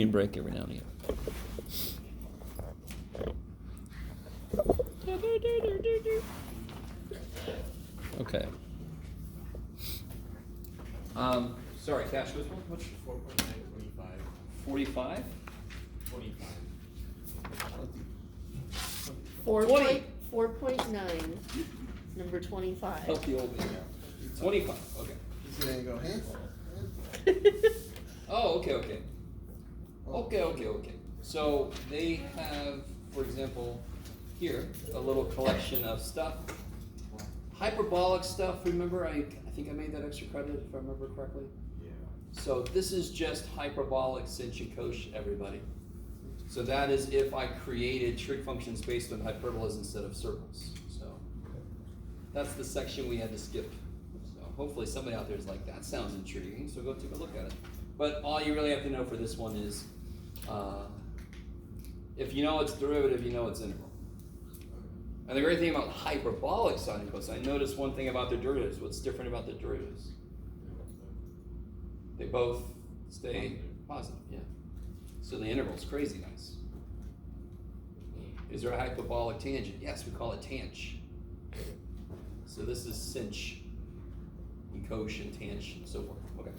me a break every now and again. Okay. Sorry, Cash, what's 4.925? 45? 25. 4.9, number 25. Help the old man out. 25, okay. He's gonna go, hey? Oh, okay. Okay. So they have, for example, here, a little collection of stuff. Hyperbolic stuff, remember, I think I made that extra credit if I remember correctly. Yeah. So this is just hyperbolic cinch and cosh, everybody. So that is if I created trig functions based on hyperbolas instead of circles. So that's the section we had to skip. So hopefully somebody out there is like, that sounds intriguing, so go take a look at it. But all you really have to know for this one is, if you know it's derivative, you know it's integral. And the great thing about hyperbolic sine and cosine, notice one thing about their derivatives. What's different about their derivatives? They both stay positive, yeah. So the integral is crazy nice. Is there a hyperbolic tangent? Yes, we call it tangent. So this is cinch, and cosh, and tangent, and so forth. Okay.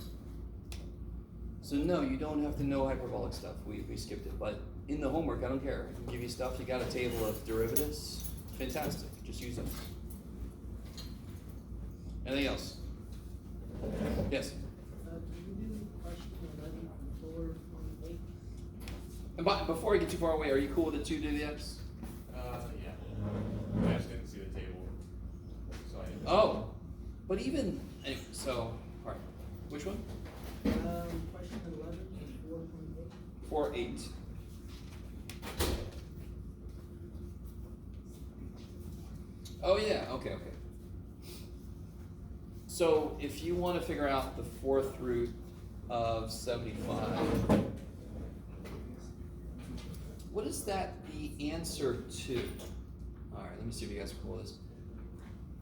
So no, you don't have to know hyperbolic stuff. We skipped it. But in the homework, I don't care. I can give you stuff. You got a table of derivatives. Fantastic. Just use them. Anything else? Yes? Can you do question 11 from 4.8? And before I get too far away, are you cool with the 2 to the x? Yeah. I just didn't see the table. So I didn't. Oh, but even, anyway, so, all right. Which one? Question 11 from 4.8. 4, 8. Oh yeah, okay. So if you want to figure out the 4th root of 75, what is that the answer to? All right, let me see if you guys are cool with this.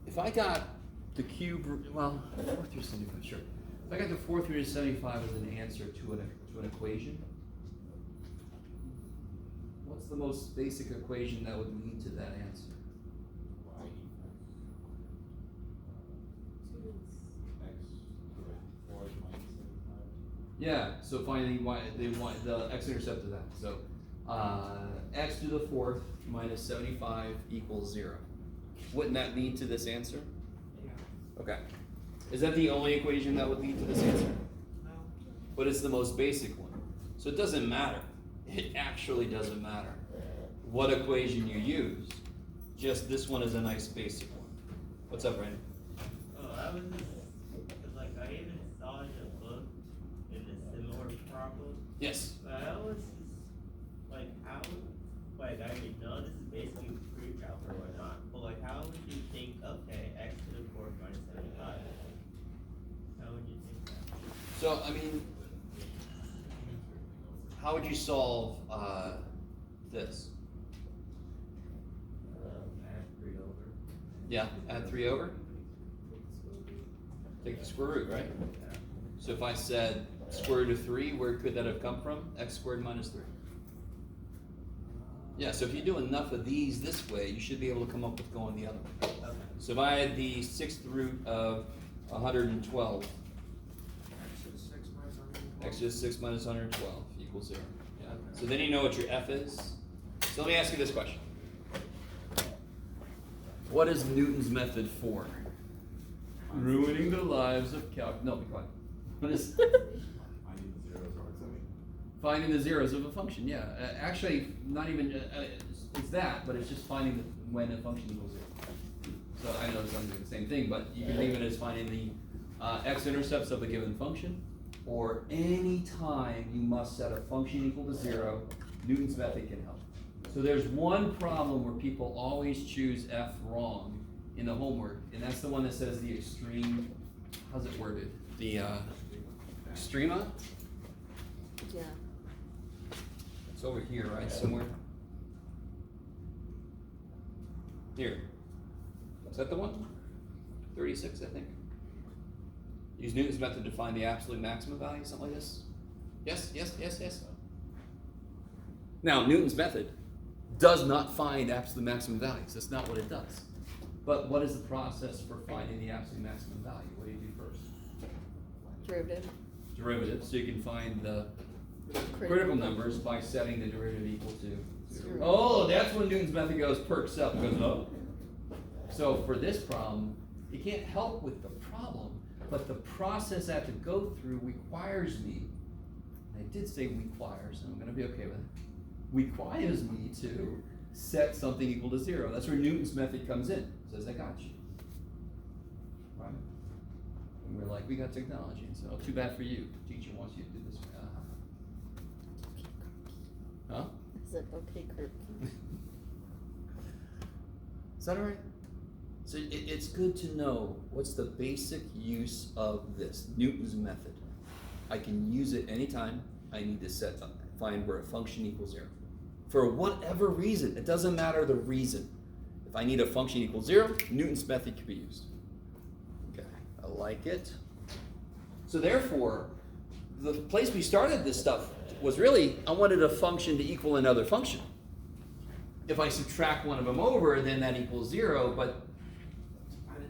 If I got the cube, well, 4th root of 75, sure. If I got the 4th root of 75 as an answer to an equation, what's the most basic equation that would lead to that answer? Yeah, so finding the x-intercept of that. So x to the 4th minus 75 equals 0. Wouldn't that lead to this answer? Yeah. Okay. Is that the only equation that would lead to this answer? No. But it's the most basic one. So it doesn't matter. It actually doesn't matter what equation you use. Just this one is a nice basic one. What's up, Brandon? Oh, I was just, cause like I even saw in the book in the similar problem. Yes. But I was just like, how, like I didn't know this is basically pre-calculus or whatnot. But like, how would you think? Okay, x to the 4th minus 75. How would you think that? So I mean, how would you solve this? Add 3 over. Yeah, add 3 over. Take the square root, right? Yeah. So if I said square root of 3, where could that have come from? X squared minus 3. Yeah, so if you do enough of these this way, you should be able to come up with going the other way. Okay. So if I had the 6th root of 112, x to the 6 minus 112 equals 0. Yeah. So then you know what your f is. So let me ask you this question. What is Newton's method for? Ruining the lives of no, be quiet. What is finding the zeros of a function? Yeah, actually, not even it's that, but it's just finding when a function equals 0. So I know it's not the same thing, but you can think of it as finding the x-intercepts of a given function, or any time you must set a function equal to 0, Newton's method can help. So there's one problem where people always choose f wrong in the homework, and that's the one that says the extreme, how's it worded? The extrema? Yeah. It's over here, right, somewhere? Here. Is that the one? 36, I think. Use Newton's method to find the absolute maximum value, something like this? Yes? Now, Newton's method does not find absolute maximum values. That's not what it does. But what is the process for finding the absolute maximum value? What do you do first? Derivative. Derivative, so you can find the critical numbers by setting the derivative equal to 0. Oh, that's when Newton's method perks up and goes, oh. So for this problem, you can't help with the problem, but the process I have to go through requires me, and I did say requires, and I'm going to be okay with it, requires me to set something equal to 0. That's where Newton's method comes in. Says, I got you. Right? And we're like, we got technology. And so, too bad for you. Teacher wants you to do this way. Huh? Is it okay, Kurt? Is that all right? So it's good to know what's the basic use of this, Newton's method. I can use it anytime I need to find where a function equals 0. For whatever reason, it doesn't matter the reason. If I need a function equals 0, Newton's method can be used. Okay, I like it. So therefore, the place we started this stuff was really, I wanted a function to equal another function. If I subtract one of them over, then that equals 0, but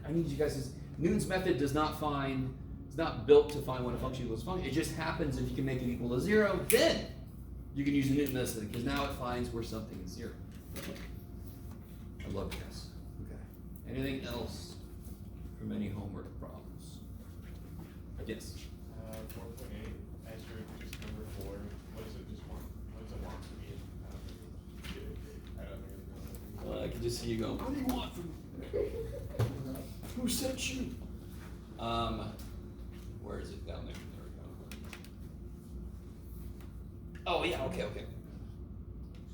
I need you guys to, Newton's method does not find, it's not built to find when a function equals a function. It just happens if you can make it equal to 0, then you can use the Newton method, because now it finds where something is 0. I love this. Okay. Anything else from any homework problems? Yes? 4.8, as your just number 4, what is it, just one? What does it want to be? I don't think I can just see you going, what do you want from me? Who sent you? Where is it? Down there. There we go. Oh, yeah, okay.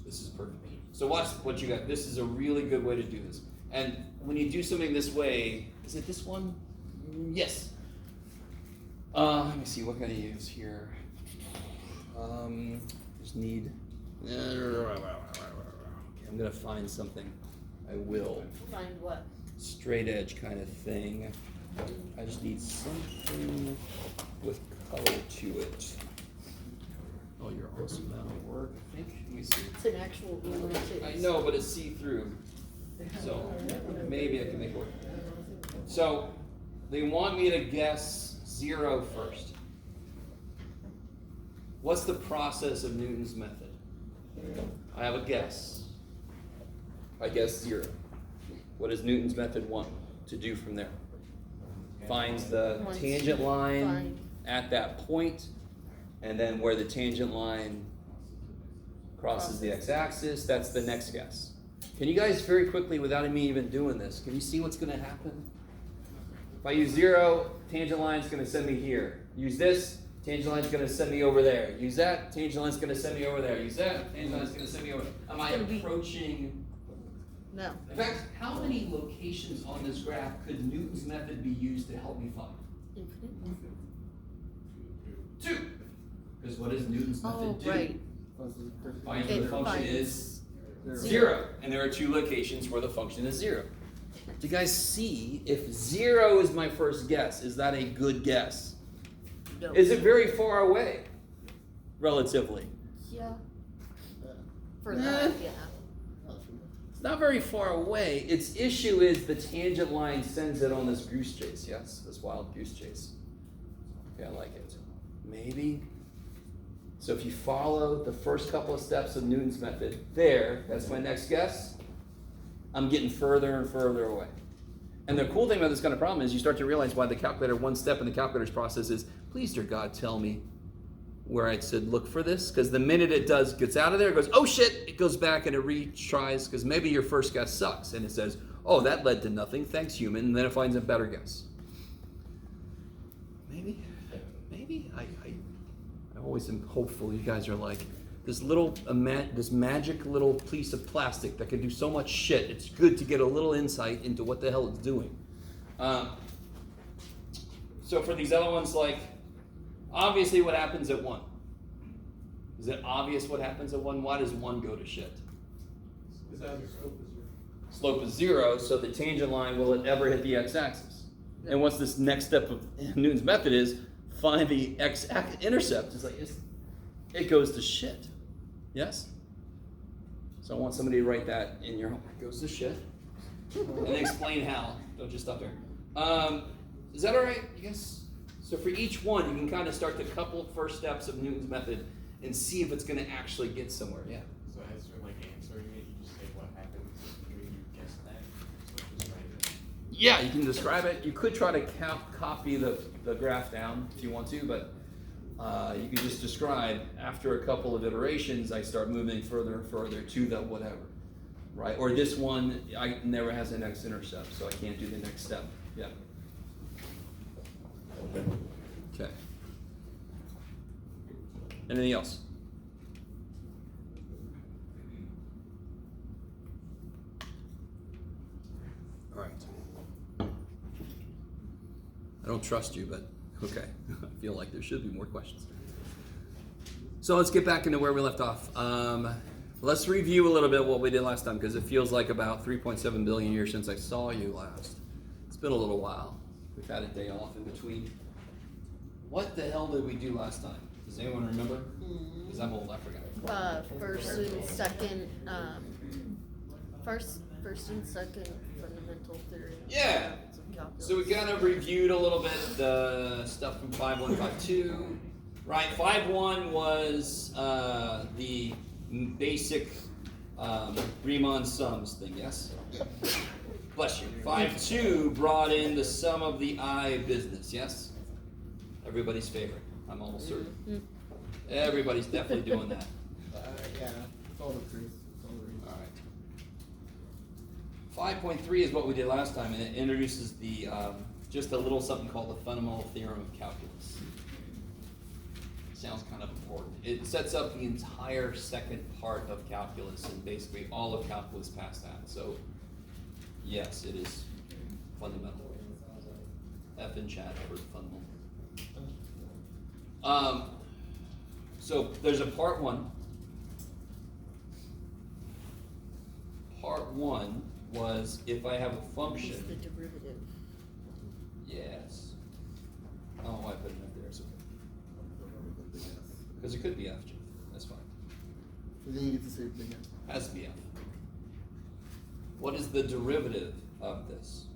This is perfect. So watch what you got. This is a really good way to do this. And when you do something this way, is it this one? Yes. Let me see, what can I use here? Just need. Okay, I'm gonna find something. I will. Find what? Straight edge kind of thing. I just need something with color to it. Oh, you're awesome. That'll work, I think. Let me see. It's an actual ruler too. I know, but it's see-through. So maybe I can make it work. So they want me to guess 0 first. What's the process of Newton's method? I have a guess. I guess 0. What does Newton's method want to do from there? Finds the tangent line at that point, and then where the tangent line crosses the x-axis, that's the next guess. Can you guys very quickly, without me even doing this, can you see what's going to happen? If I use 0, tangent line's going to send me here. Use this, tangent line's going to send me over there. Use that, tangent line's going to send me over there. Use that, tangent line's going to send me over there. Am I approaching? No. In fact, how many locations on this graph could Newton's method be used to help me find? Infinite. 2. Because what does Newton's method do? Right. Finds where the It function finds is 0. 0. And there are 2 locations where the function is 0. Do you guys see, if 0 is my first guess, is that a good guess? No. Is it very far away, relatively? Yeah. For that, yeah. It's not very far away. Its issue is the tangent line sends it on this goose chase, yes? This wild goose chase. Okay, I like it. Maybe. So if you follow the first couple of steps of Newton's method, that's my next guess. I'm getting further and further away. And the cool thing about this kind of problem is you start to realize why the calculator, one step in the calculator's process is, please, dear God, tell me where I said look for this. Because the minute it gets out of there, it goes, oh shit, it goes back and it retries, because maybe your first guess sucks. And it says, oh, that led to nothing, thanks human, and then it finds a better guess. Maybe. I always am hopeful you guys are like, this magic little piece of plastic that can do so much shit. It's good to get a little insight into what the hell it's doing. So for these other ones, like, obviously what happens at 1? Is it obvious what happens at 1? Why does 1 go to shit? Slope is 0, so the tangent line, will it ever hit the x-axis? And what's this next step of Newton's method is, find the x-intercept. It's like, it goes to shit. Yes? So I want somebody to write that in your homework. Goes to shit. And then explain how. Don't just stop there. Is that all right, you guys? So for each one, you can kind of start the couple first steps of Newton's method and see if it's going to actually get somewhere. Yeah. So as you're like answering it, you just say what happens when you guess that. So just write it. Yeah, you can describe it. You could try to copy the graph down if you want to, but you can just describe after a couple of iterations, I start moving further and further to the whatever, right? Or this one, I never has a next intercept, so I can't do the next step. Yeah. Okay. Anything else? All right. I don't trust you, but okay. I feel like there should be more questions. So let's get back into where we left off. Let's review a little bit what we did last time, because it feels like about 3.7 billion years since I saw you last. It's been a little while. We've had a day off in between. What the hell did we do last time? Does anyone remember? Because I'm old, I forgot. First and second, first and second fundamental theory. Yeah. Of calculus. So we kind of reviewed a little bit the stuff from 5.1, 5.2. Right, 5.1 was the basic Riemann sums thing, yes? Bless you. 5.2 brought in the sum of the I business, yes? Everybody's favorite. I'm almost certain. Everybody's definitely doing that. Yeah, it's all the truth. It's all the reason. All right. 5.3 is what we did last time, and it introduces the just a little something called the fundamental theorem of calculus. Sounds kind of important. It sets up the entire second part of calculus and basically all of calculus past that. So, yes, it is fundamental. F in chat for fundamental. So there's a part one. Part one was if I have a function. It's the derivative. Yes. I don't know why I put it up there. It's okay. Because it could be F. That's fine. And then you get to say big F. Has to be F. What is the derivative of this?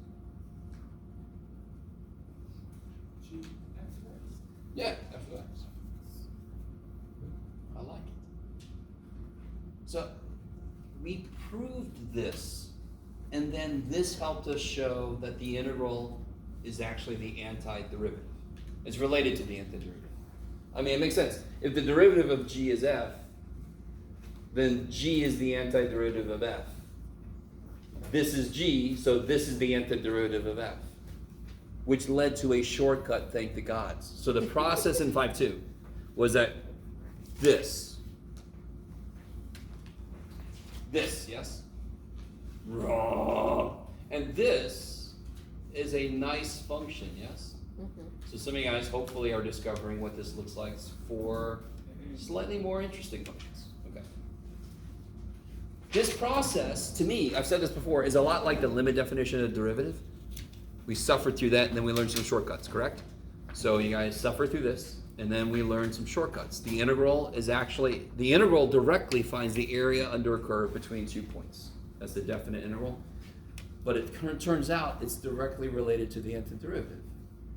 Yeah, F of X. I like it. So we proved this, and then this helped us show that the integral is actually the antiderivative. It's related to the antiderivative. I mean, it makes sense. If the derivative of g is f, then g is the antiderivative of f. This is g, so this is the antiderivative of f, which led to a shortcut, thank the gods. So the process in 5.2 was that this, yes? And this is a nice function, yes? So some of you guys hopefully are discovering what this looks like for slightly more interesting functions. Okay. This process, to me, I've said this before, is a lot like the limit definition of derivative. We suffered through that, and then we learned some shortcuts, correct? So you guys suffer through this, and then we learned some shortcuts. The integral directly finds the area under a curve between 2 points. That's the definite integral. But it turns out it's directly related to the antiderivative,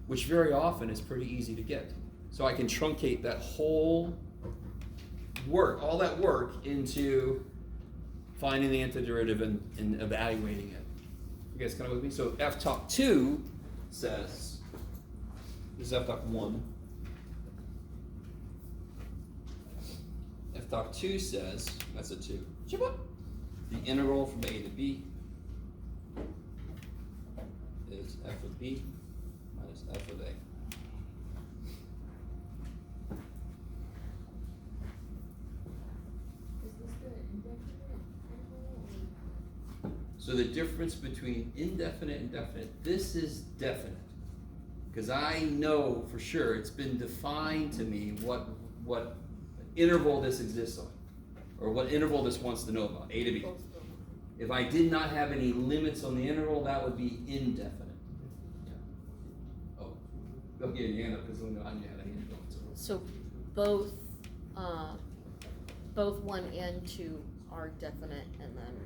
which very often is pretty easy to get. So I can truncate that whole work, all that work, into finding the antiderivative and evaluating it. You guys kind of with me? So F talk 2 says, this is F talk 1. F talk 2 says, that's a 2. The integral from A to B is F of B minus F of A. So the difference between indefinite and definite, this is definite. Because I know for sure it's been defined to me what interval this exists on, or what interval this wants to know about, A to B. If I did not have any limits on the interval, that would be indefinite. Yeah. Oh, go get your hand up because I had a hand up. So both 1 and 2 are definite, and then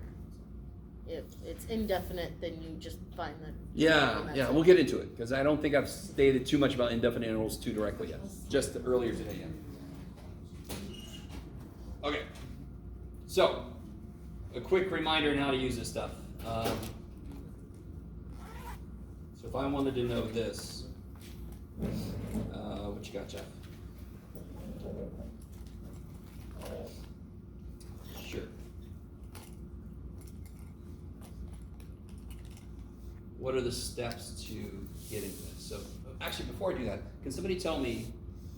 if it's indefinite, then you just find the. Yeah, and that's yeah, it. we'll get into it, because I don't think I've stated too much about indefinite intervals too directly yet, just earlier today, yeah. Okay, so, a quick reminder on how to use this stuff. So if I wanted to know this, what you got, Jeff? Sure. What are the steps to getting this? So, actually, before I do that, can somebody tell me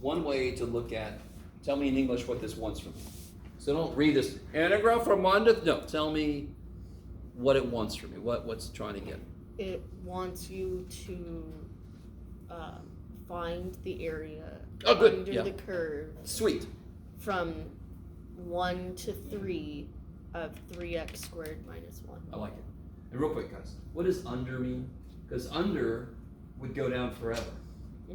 one way to look at, tell me in English what this wants from me? So don't read this integral from 1 to, no, tell me what it wants from me, what's it trying to get. It wants you to find the area Oh, good, under yeah. the curve Sweet. from 1 to 3 of 3x squared minus 1. I like it. And real quick, guys, what does under mean? Because under would go down forever.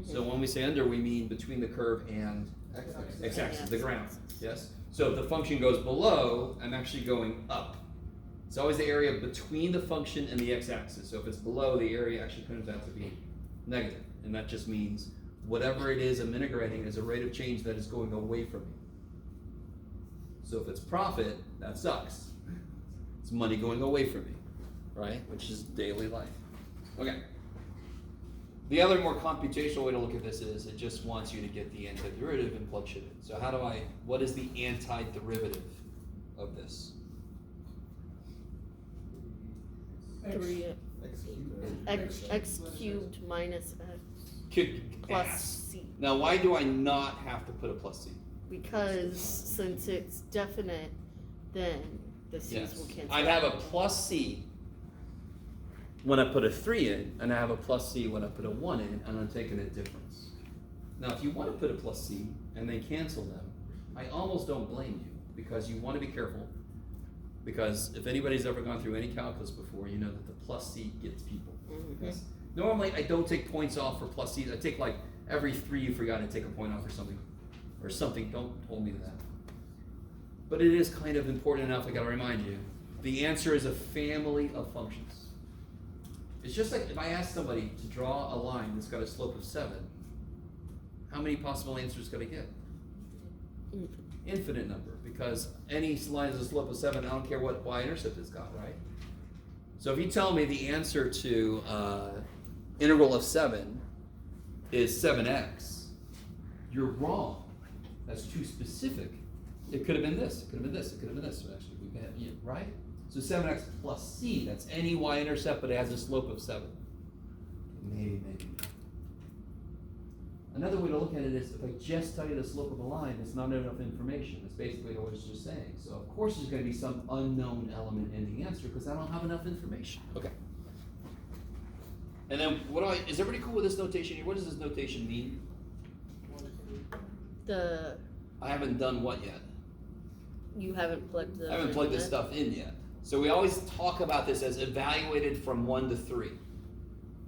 So when we say under, we mean between the curve and x-axis, the ground. Yes? So if the function goes below, I'm actually going up. It's always the area between the function and the x-axis. So if it's below, the area actually turns out to be negative. And that just means whatever it is I'm integrating is a rate of change that is going away from me. So if it's profit, that sucks. It's money going away from me, right? Which is daily life. Okay. The other more computational way to look at this is it just wants you to get the antiderivative and plug shit in. So what is the antiderivative of this? 3 x cubed minus x plus Ass. c. Now, why do I not have to put a plus c? Because since it's definite, then the c's will cancel. I'd have a plus c when I put a 3 in, and I have a plus c when I put a 1 in, and I'm taking a difference. Now, if you want to put a plus c and then cancel them, I almost don't blame you, because you want to be careful, because if anybody's ever gone through any calculus before, you know that the plus c gets people. Yes. Normally, I don't take points off for plus c's. I take like every 3 you forgot to take a point off or something. Don't hold me to that. But it is kind of important enough, I gotta remind you. The answer is a family of functions. It's just like if I ask somebody to draw a line that's got a slope of 7, how many possible answers could I get? Infinite number, because any line has a slope of 7, I don't care what y-intercept it's got, right? So if you tell me the answer to integral of 7 is 7x, you're wrong. That's too specific. It could have been this, it could have been this, it could have been this, actually, right? So 7x plus c, that's any y-intercept, but it has a slope of 7. Maybe. Another way to look at it is, if I just tell you the slope of a line, it's not enough information. That's basically what I was just saying. So of course there's going to be some unknown element in the answer, because I don't have enough information. Okay. And then, is everybody cool with this notation here? What does this notation mean? I haven't done what yet? You haven't plugged I haven't plugged this stuff in yet. So we always talk about this as evaluated from 1 to 3.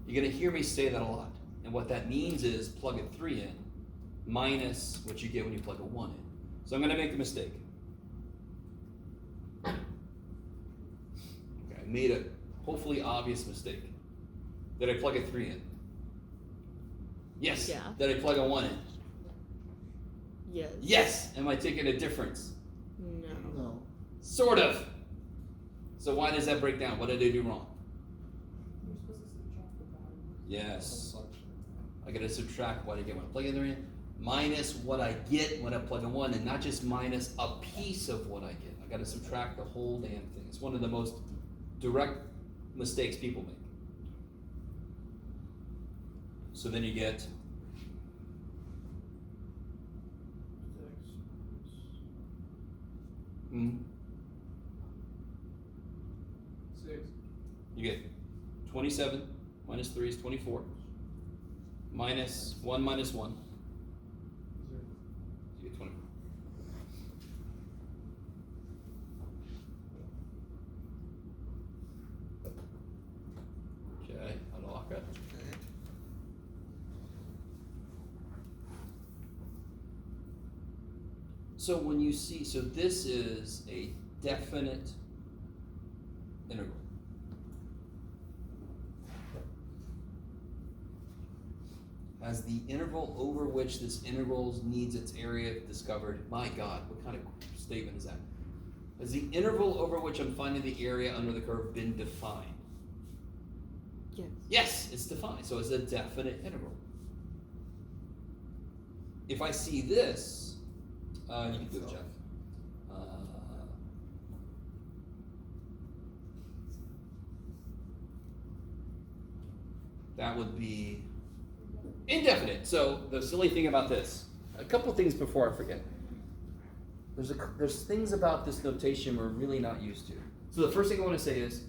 You're going to hear me say that a lot. And what that means is plug a 3 in minus what you get when you plug a 1 in. So I'm going to make a mistake. Okay, I made a hopefully obvious mistake. Did I plug a 3 in? Yes. Yeah. Did I plug a 1 in? Yes. Yes. Am I taking a difference? No. Sort of. So why does that break down? What did I do wrong? You're supposed to subtract the value. Yes. I gotta subtract what I get when I plug in there in, minus what I get when I plug in 1, and not just minus a piece of what I get. I gotta subtract the whole damn thing. It's one of the most direct mistakes people make. So then you get you get 27 minus 3 is 24. Minus 1 minus 1. You get 24. Okay, unlock it. So when you see, so this is a indefinite integral. As the interval over which this integral needs its area discovered. My God, what kind of statement is that? Has the interval over which I'm finding the area under the curve been defined? Yes. Yes, it's defined, so it's a definite integral. If I see this, you can do it, Jeff. That would be indefinite. So the silly thing about this, a couple things before I forget. There's things about this notation we're really not used to. So the first thing I want to say is,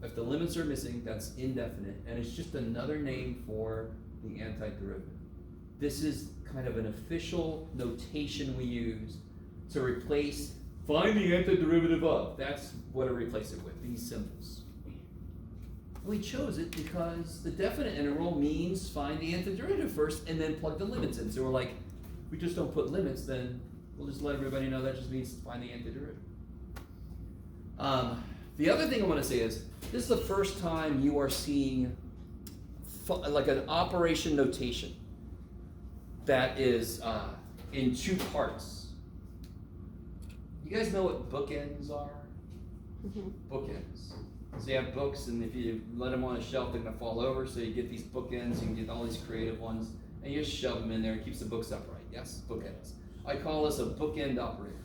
if the limits are missing, that's indefinite, and it's just another name for the antiderivative. This is kind of an official notation we use to replace, find the antiderivative of. That's what I replace it with, these symbols. We chose it because the definite integral means find the antiderivative first and then plug the limits in. So we're like, if we just don't put limits, then we'll just let everybody know that just means find the antiderivative. The other thing I want to say is, this is the first time you are seeing like an operation notation that is in two parts. You guys know what bookends are? Mm-hmm. Bookends. So you have books, and if you let them on a shelf, they're gonna fall over. So you get these bookends, you can get all these creative ones, and you just shove them in there. It keeps the books upright. Yes, bookends. I call this a bookend operator.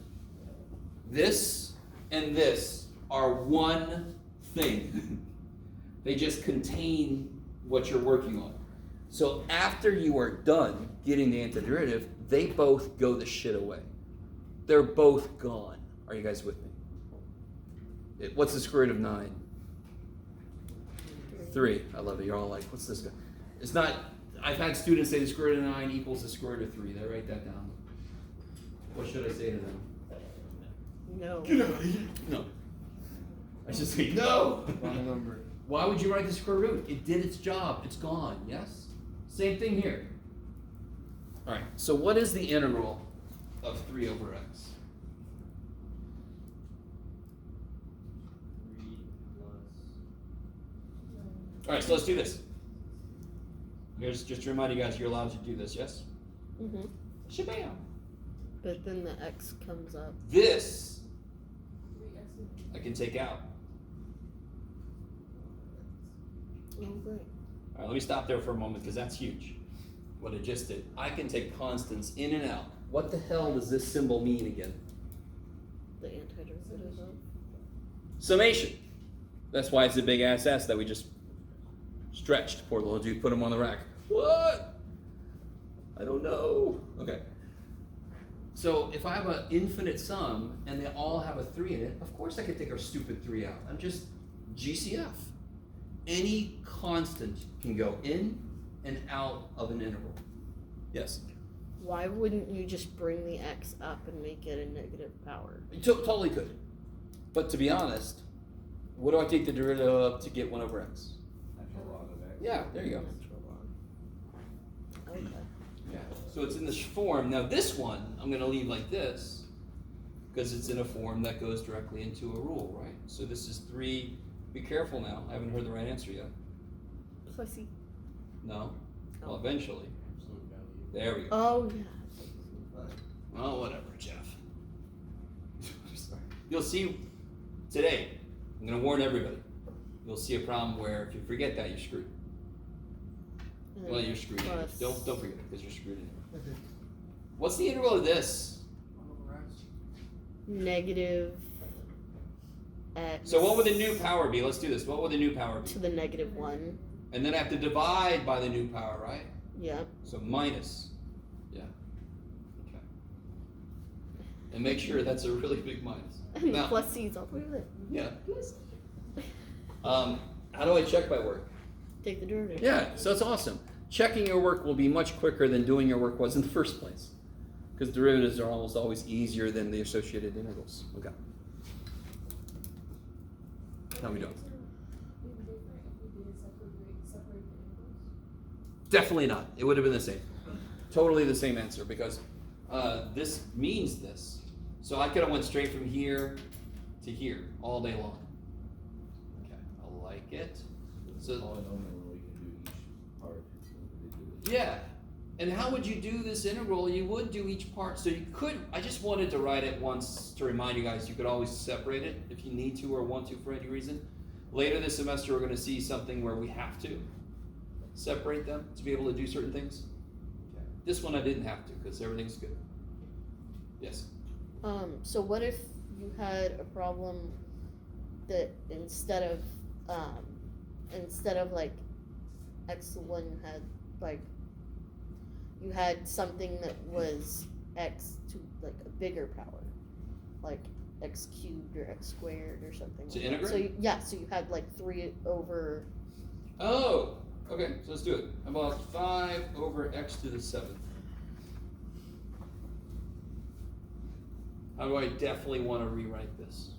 This and this are one thing. They just contain what you're working on. So after you are done getting the antiderivative, they both go the shit away. They're both gone. Are you guys with me? What's the square root of 9? 3. I love it. You're all like, what's this guy? It's not, I've had students say the square root of 9 equals the square root of 3. They write that down. What should I say to them? No. Get out of here. No. I should say no. Wrong number. Why would you write the square root? It did its job. It's gone. Yes? Same thing here. All right. So what is the integral of 3 over x? 3 plus. All right. So let's do this. Here's just to remind you guys, you're allowed to do this. Yes? Mm-hmm. Shabam. But then the x comes up. This I can take out. Oh, great. All right, let me stop there for a moment because that's huge. What I just did. I can take constants in and out. What the hell does this symbol mean again? The antiderivative of. Summation. That's why it's a big ass S that we just stretched. Poor little dude, put him on the rack. What? I don't know. Okay. So if I have an infinite sum and they all have a 3 in it, of course I could take our stupid 3 out. I'm just GCF. Any constant can go in and out of an interval. Yes? Why wouldn't you just bring the x up and make it a negative power? You totally could. But to be honest, what do I take the derivative of to get 1 over x? Natural log of x. Yeah, there you go. Okay. Yeah. So it's in this form. Now this one, I'm going to leave like this because it's in a form that goes directly into a rule, right? So this is 3. Be careful now. I haven't heard the right answer yet. Pussy. No? Well, Oh. eventually. Absolute value. There we go. Oh, yeah. Well, whatever, Jeff. You'll see today, I'm going to warn everybody. You'll see a problem where if you forget that, you're screwed. And Well, you're screwed. plus- Don't forget it because you're screwed anyway. Okay. What's the integral of this? Negative x. So what would the new power be? Let's do this. What would the new power be? To the negative 1. And then I have to divide by the new power, right? Yeah. So minus. Yeah. Okay. And make sure that's a really big minus. And Now- plus c's all the way there. Yeah. How do I check my work? Take the derivative. Yeah, so it's awesome. Checking your work will be much quicker than doing your work was in the first place. Because derivatives are almost always easier than the associated integrals. Okay. How we doing? Definitely not. It would have been the same. Totally the same answer because this means this. So I could have went straight from here to here all day long. Okay, I like it. So Polynomial, we can do each part, so we do it. yeah, and how would you do this integral? You would do each part, so you could, I just wanted to write it once to remind you guys, you could always separate it if you need to or want to for any reason. Later this semester, we're gonna see something where we have to separate them to be able to do certain things. Okay. This one I didn't have to, because everything's good. Yes? So what if you had a problem that instead of like x1 had like you had something that was x to like a bigger power, like x cubed or x squared or something. To like that. integrate? So so you had like 3 over. Oh, okay, so let's do it. How about 5 over x to the 7th? How do I definitely want to rewrite this?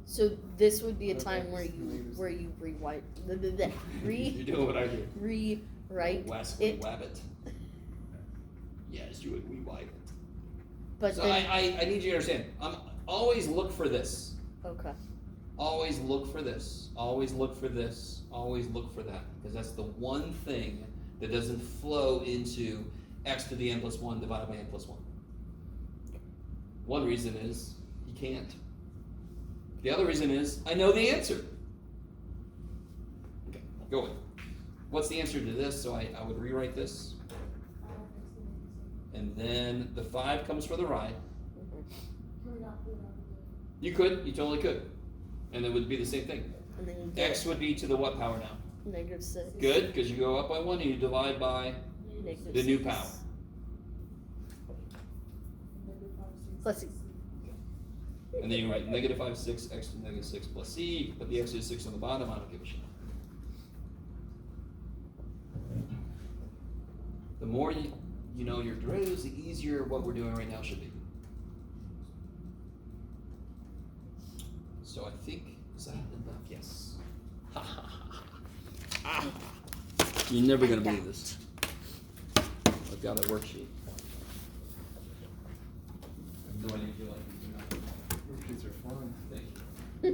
So this would be a Okay, time where you rewrite You're doing what I do. rewrite Wesley it. Wabbit. Yes, you would rewrite it. But So then I need you to understand. Always look for this. okay. Always look for this. Always look for this. Always look for that. Because that's the one thing that doesn't flow into x to the n plus 1 divided by n plus 1. One reason is you can't. The other reason is I know the answer. Okay, go with. What's the answer to this? So I would rewrite this. And then the 5 comes for the right. You totally could. And it would be the same thing. And then you get X would be to the what power now? -6. Good, because you go up by 1 and you divide by Negative the new 6. power. Plus e. And then you write -5, 6, x to the -6 plus c, put the x to the 6 on the bottom, I don't give a shit. The more you know your derivatives, the easier what we're doing right now should be. So I think, is that enough? Yes. You're never gonna believe this. I've got a worksheet. I have no idea if you like these or not. Worksheets are fun. Thank you.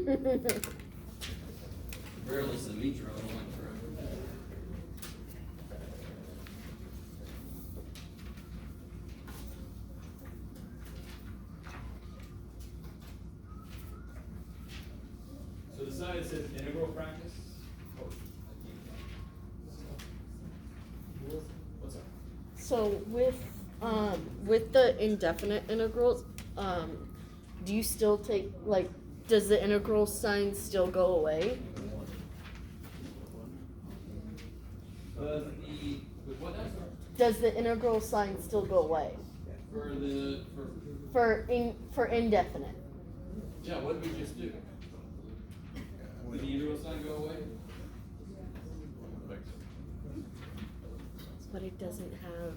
Barely some metro, I went forever. So the side that says integral practice. Oh, what's up? So with the indefinite integrals, do you still take like does the integral sign still go away? With what now? Does the integral sign still go away for indefinite? Yeah, what did we just do? Did the integral sign go away? But it doesn't have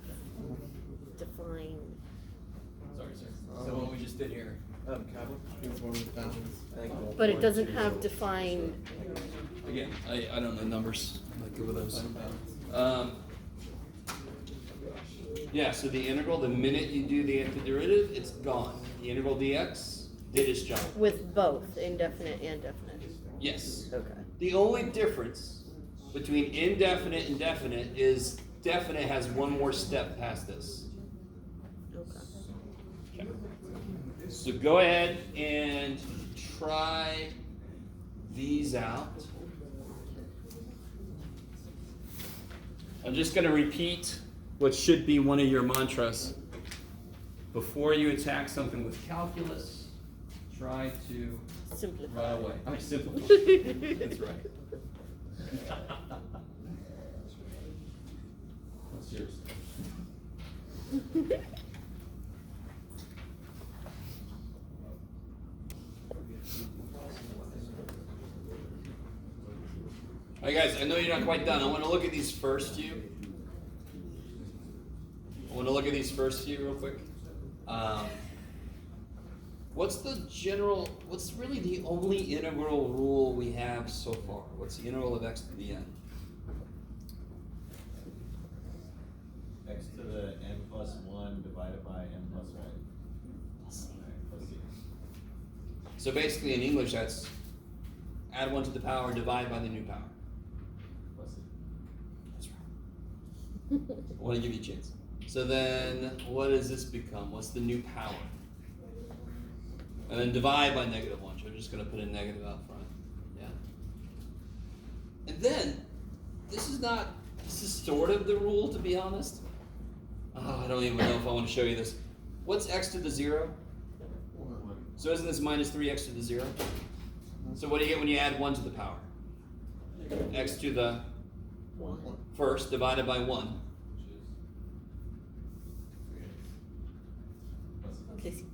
defined. Sorry, sir. So what we just did here. It's one with balance. But it doesn't have defined. Again, I don't know numbers. I'm not good with those. Yeah, so the integral, the minute you do the antiderivative, it's gone. The integral dx did its job. With both indefinite and definite. Yes. Okay. The only difference between indefinite and definite is definite has one more step past this. Okay. So go ahead and try these out. I'm just going to repeat what should be one of your mantras. Before you attack something with calculus, try to Simplify. run away. I simplify. That's right. What's yours? All right, guys, I know you're not quite done. I want to look at these first few. Real quick. What's really the only integral rule we have so far? What's the integral of x to the n? X to the n plus 1 divided by n plus 1. Plus c. So basically in English that's add 1 to the power, divide by the new power. That's right. I want to give you a chance. So then what does this become? What's the new power? And then divide by -1. So we're just going to put a negative out front. Yeah. And then, this is sort of the rule, to be honest. Oh, I don't even know if I want to show you this. What's x to the 0? So isn't this minus 3x to the 0? So what do you get when you add 1 to the power? X to the first divided by 1. Okay.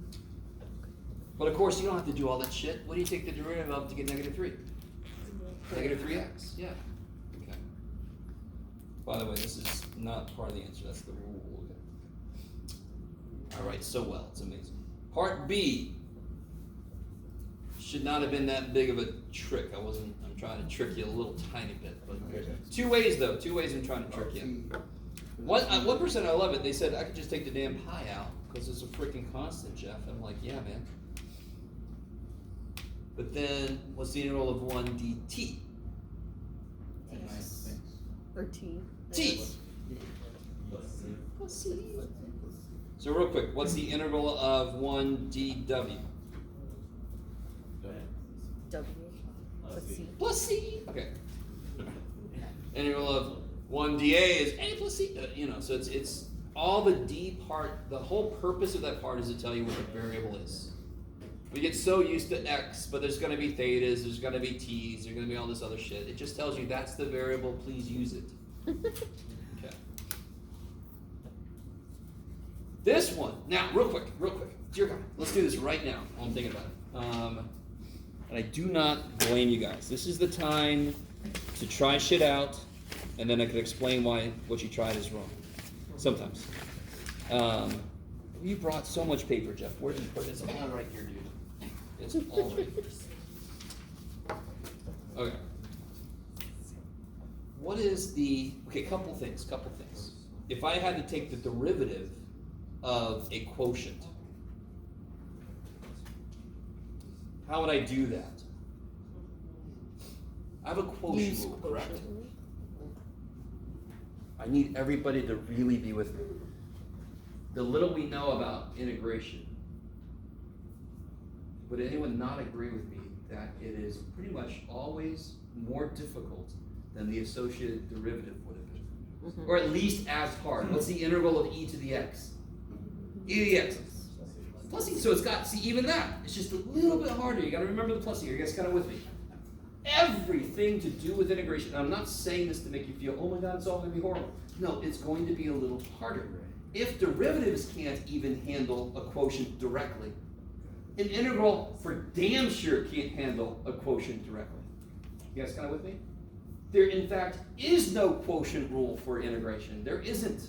But of course, you don't have to do all that shit. What do you take the derivative of to get -3? -3x, yeah. Okay. By the way, this is not part of the answer, that's the rule. Okay. All right, so well, it's amazing. Part B should not have been that big of a trick. I'm trying to trick you a little tiny bit. But two ways I'm trying to trick you. 1% I love it, they said I could just take the damn pi out because it's a freaking constant, Jeff. I'm like, yeah, man. But then, what's the integral of 1 dt? X. Or T. I T. guess. Plus C. So real quick, what's the integral of 1 dw? W. Plus C. Plus C. Okay. Integral of 1 dA is A plus C. So it's all the d part. The whole purpose of that part is to tell you what the variable is. We get so used to x, but there's going to be thetas, there's going to be t's, there's going to be all this other shit. It just tells you that's the variable, please use it. Okay. This one, now, real quick. Dear God, let's do this right now while I'm thinking about it. And I do not blame you guys. This is the time to try shit out, and then I can explain why what you tried is wrong. Sometimes. You brought so much paper, Jeff. Where did you put it? It's all right here, dude. It's all right here. Okay. What is couple things. If I had to take the derivative of a quotient, how would I do that? I have a quotient Use rule, correct? quotient rule. I need everybody to really be with me. The little we know about integration, would anyone not agree with me that it is pretty much always more difficult than the associated derivative would have been? Mhm. Or at least as hard. What's the integral of e to the x? E to the x. Plus e, so it's got, see, even that, it's just a little bit harder. You gotta remember the plus e, you guys kind of with me. Everything to do with integration, and I'm not saying this to make you feel, oh my God, it's all gonna be horrible. No, it's going to be a little harder. If derivatives can't even handle a quotient directly, an integral for damn sure can't handle a quotient directly. You guys kind of with me? There, in fact, is no quotient rule for integration. There isn't.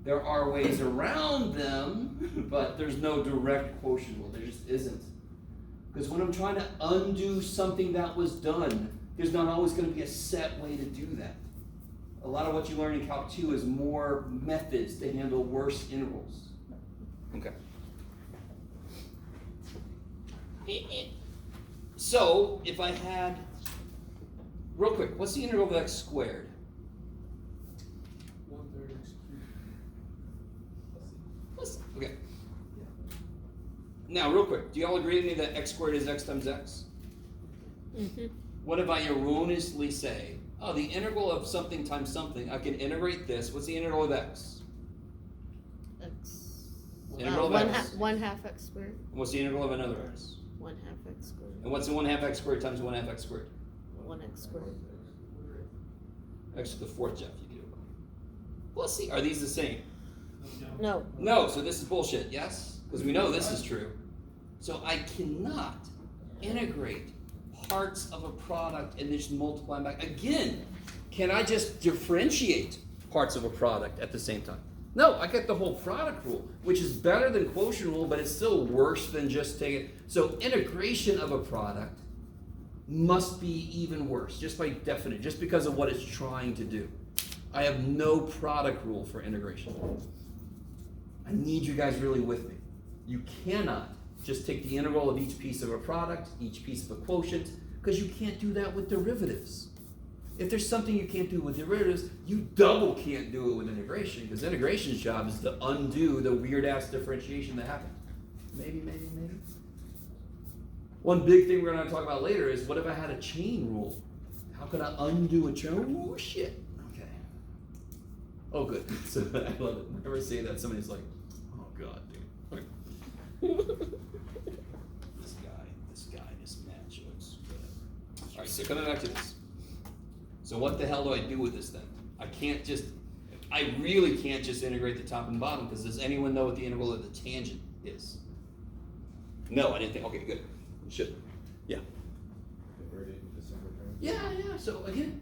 There are ways around them, but there's no direct quotient rule. There just isn't. Because when I'm trying to undo something that was done, there's not always going to be a set way to do that. A lot of what you learn in Calc 2 is more methods to handle worse integrals. Okay. So, if I had, real quick, what's the integral of x squared? 1/3 x cubed. Okay. Now, real quick, do y'all agree with me that x squared is x times x? Mhm. What if I erroneously say, oh, the integral of something times something, I can integrate this. What's the integral of x? X. Integral of one, x. one half x squared. And what's the integral of another x? 1/2 x squared. And what's the 1/2 x squared times 1/2 x squared? 1x squared. X to the fourth, Jeff, you do. Well, let's see, are these the same? No. No, so this is bullshit, yes? Because we know this is true. So I cannot integrate parts of a product and just multiply them back. Again, can I just differentiate parts of a product at the same time? No, I get the whole product rule, which is better than quotient rule, but it's still worse than just taking. So integration of a product must be even worse, just by definition, just because of what it's trying to do. I have no product rule for integration. I need you guys really with me. You cannot just take the integral of each piece of a product, each piece of a quotient, because you can't do that with derivatives. If there's something you can't do with derivatives, you double can't do it with integration, because integration's job is to undo the weird-ass differentiation that happened. Maybe. One big thing we're going to talk about later is, what if I had a chain rule? How could I undo a chain? Oh, shit. Okay. Oh, good. So I love it. Whenever I say that, somebody's like, oh, God, dude. Okay. This match looks whatever. All right, so coming back to this. So what the hell do I do with this then? I really can't just integrate the top and bottom, because does anyone know what the integral of the tangent is? No, I didn't think. Okay, good. Should. Yeah. Convert it into simple terms. Yeah. So again,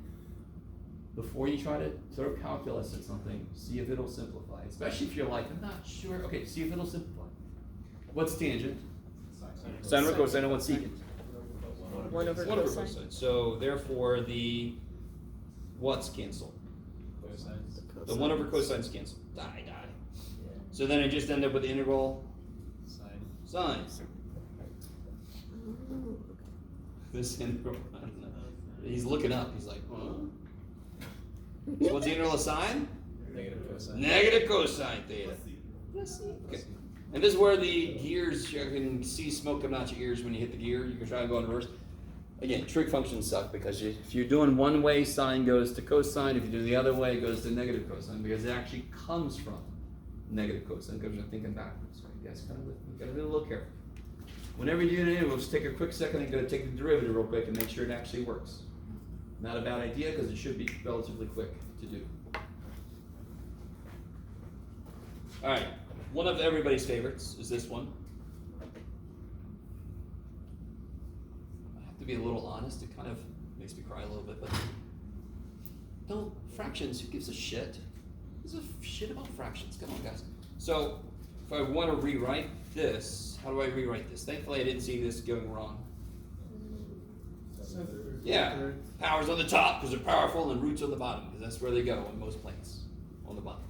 before you try to throw calculus at something, see if it'll simplify. Especially if you're like, I'm not sure. Okay, see if it'll simplify. What's tangent? Sine over cosine and what's secant? 1 over 1 over cosine. cosine. So therefore the what's cancel? The 1 over cosine's cancel. Die. So then I just end up with the integral sine. This integral, I don't know. He's looking up. He's like, huh? So what's the integral of sine? Negative cosine. Negative cosine theta. Okay. And this is where the gears, you can see smoke coming out your ears when you hit the gear. You can try to go in reverse. Again, trig functions suck, because if you're doing one way, sine goes to cosine. If you do the other way, it goes to negative cosine, because it actually comes from negative cosine, because you're thinking backwards. So you guys kind of with me. Gotta be a little careful. Whenever you do an integral, just take a quick second and go take the derivative real quick and make sure it actually works. Not a bad idea, because it should be relatively quick to do. All right, one of everybody's favorites is this one. I have to be a little honest. It kind of makes me cry a little bit, but don't fractions. Who gives a shit? Who gives a shit about fractions? Come on, guys. So if I want to rewrite this, how do I rewrite this? Thankfully, I didn't see this going wrong. Yeah, powers on the top because they're powerful, and roots on the bottom because that's where they go on most planes, on the bottom.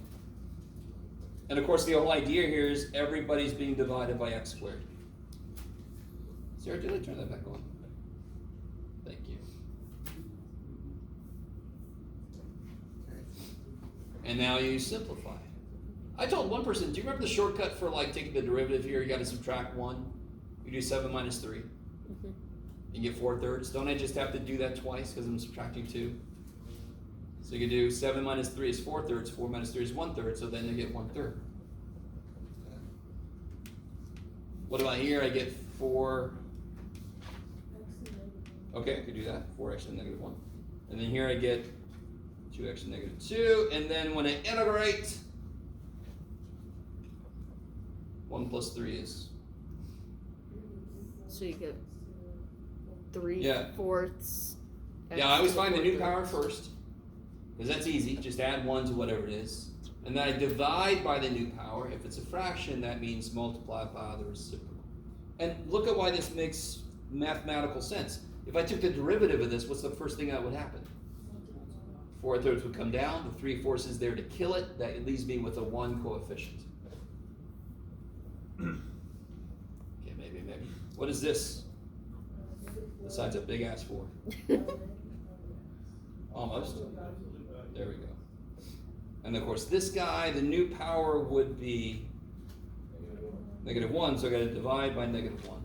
And of course, the whole idea here is everybody's being divided by x squared. Sarah, did I turn that back on? Thank you. And now you simplify. I told one person, do you remember the shortcut for like taking the derivative here? You got to subtract 1. You do 7 minus 3. Mm-hmm. You get 4/3. Don't I just have to do that twice because I'm subtracting 2? So you can do 7 minus 3 is 4/3. 4 minus 3 is 1/3. So then you get 1/3. What about here? I get 4. Okay, I could do that. 4x to the negative 1. And then here I get 2x to the negative 2. And then when I integrate, 1 plus 3 is. So you get 3/4. Yeah, I always find the new power first, because that's easy. Just add 1 to whatever it is. And then I divide by the new power. If it's a fraction, that means multiply by the reciprocal. And look at why this makes mathematical sense. If I took the derivative of this, what's the first thing that would happen? 4/3 would come down. The 3/4 is there to kill it. That leaves me with a 1 coefficient. Okay, maybe. What is this? Besides a big ass 4. Almost. There we go. And of course, this guy, the new power would be -1, so I got to divide by -1.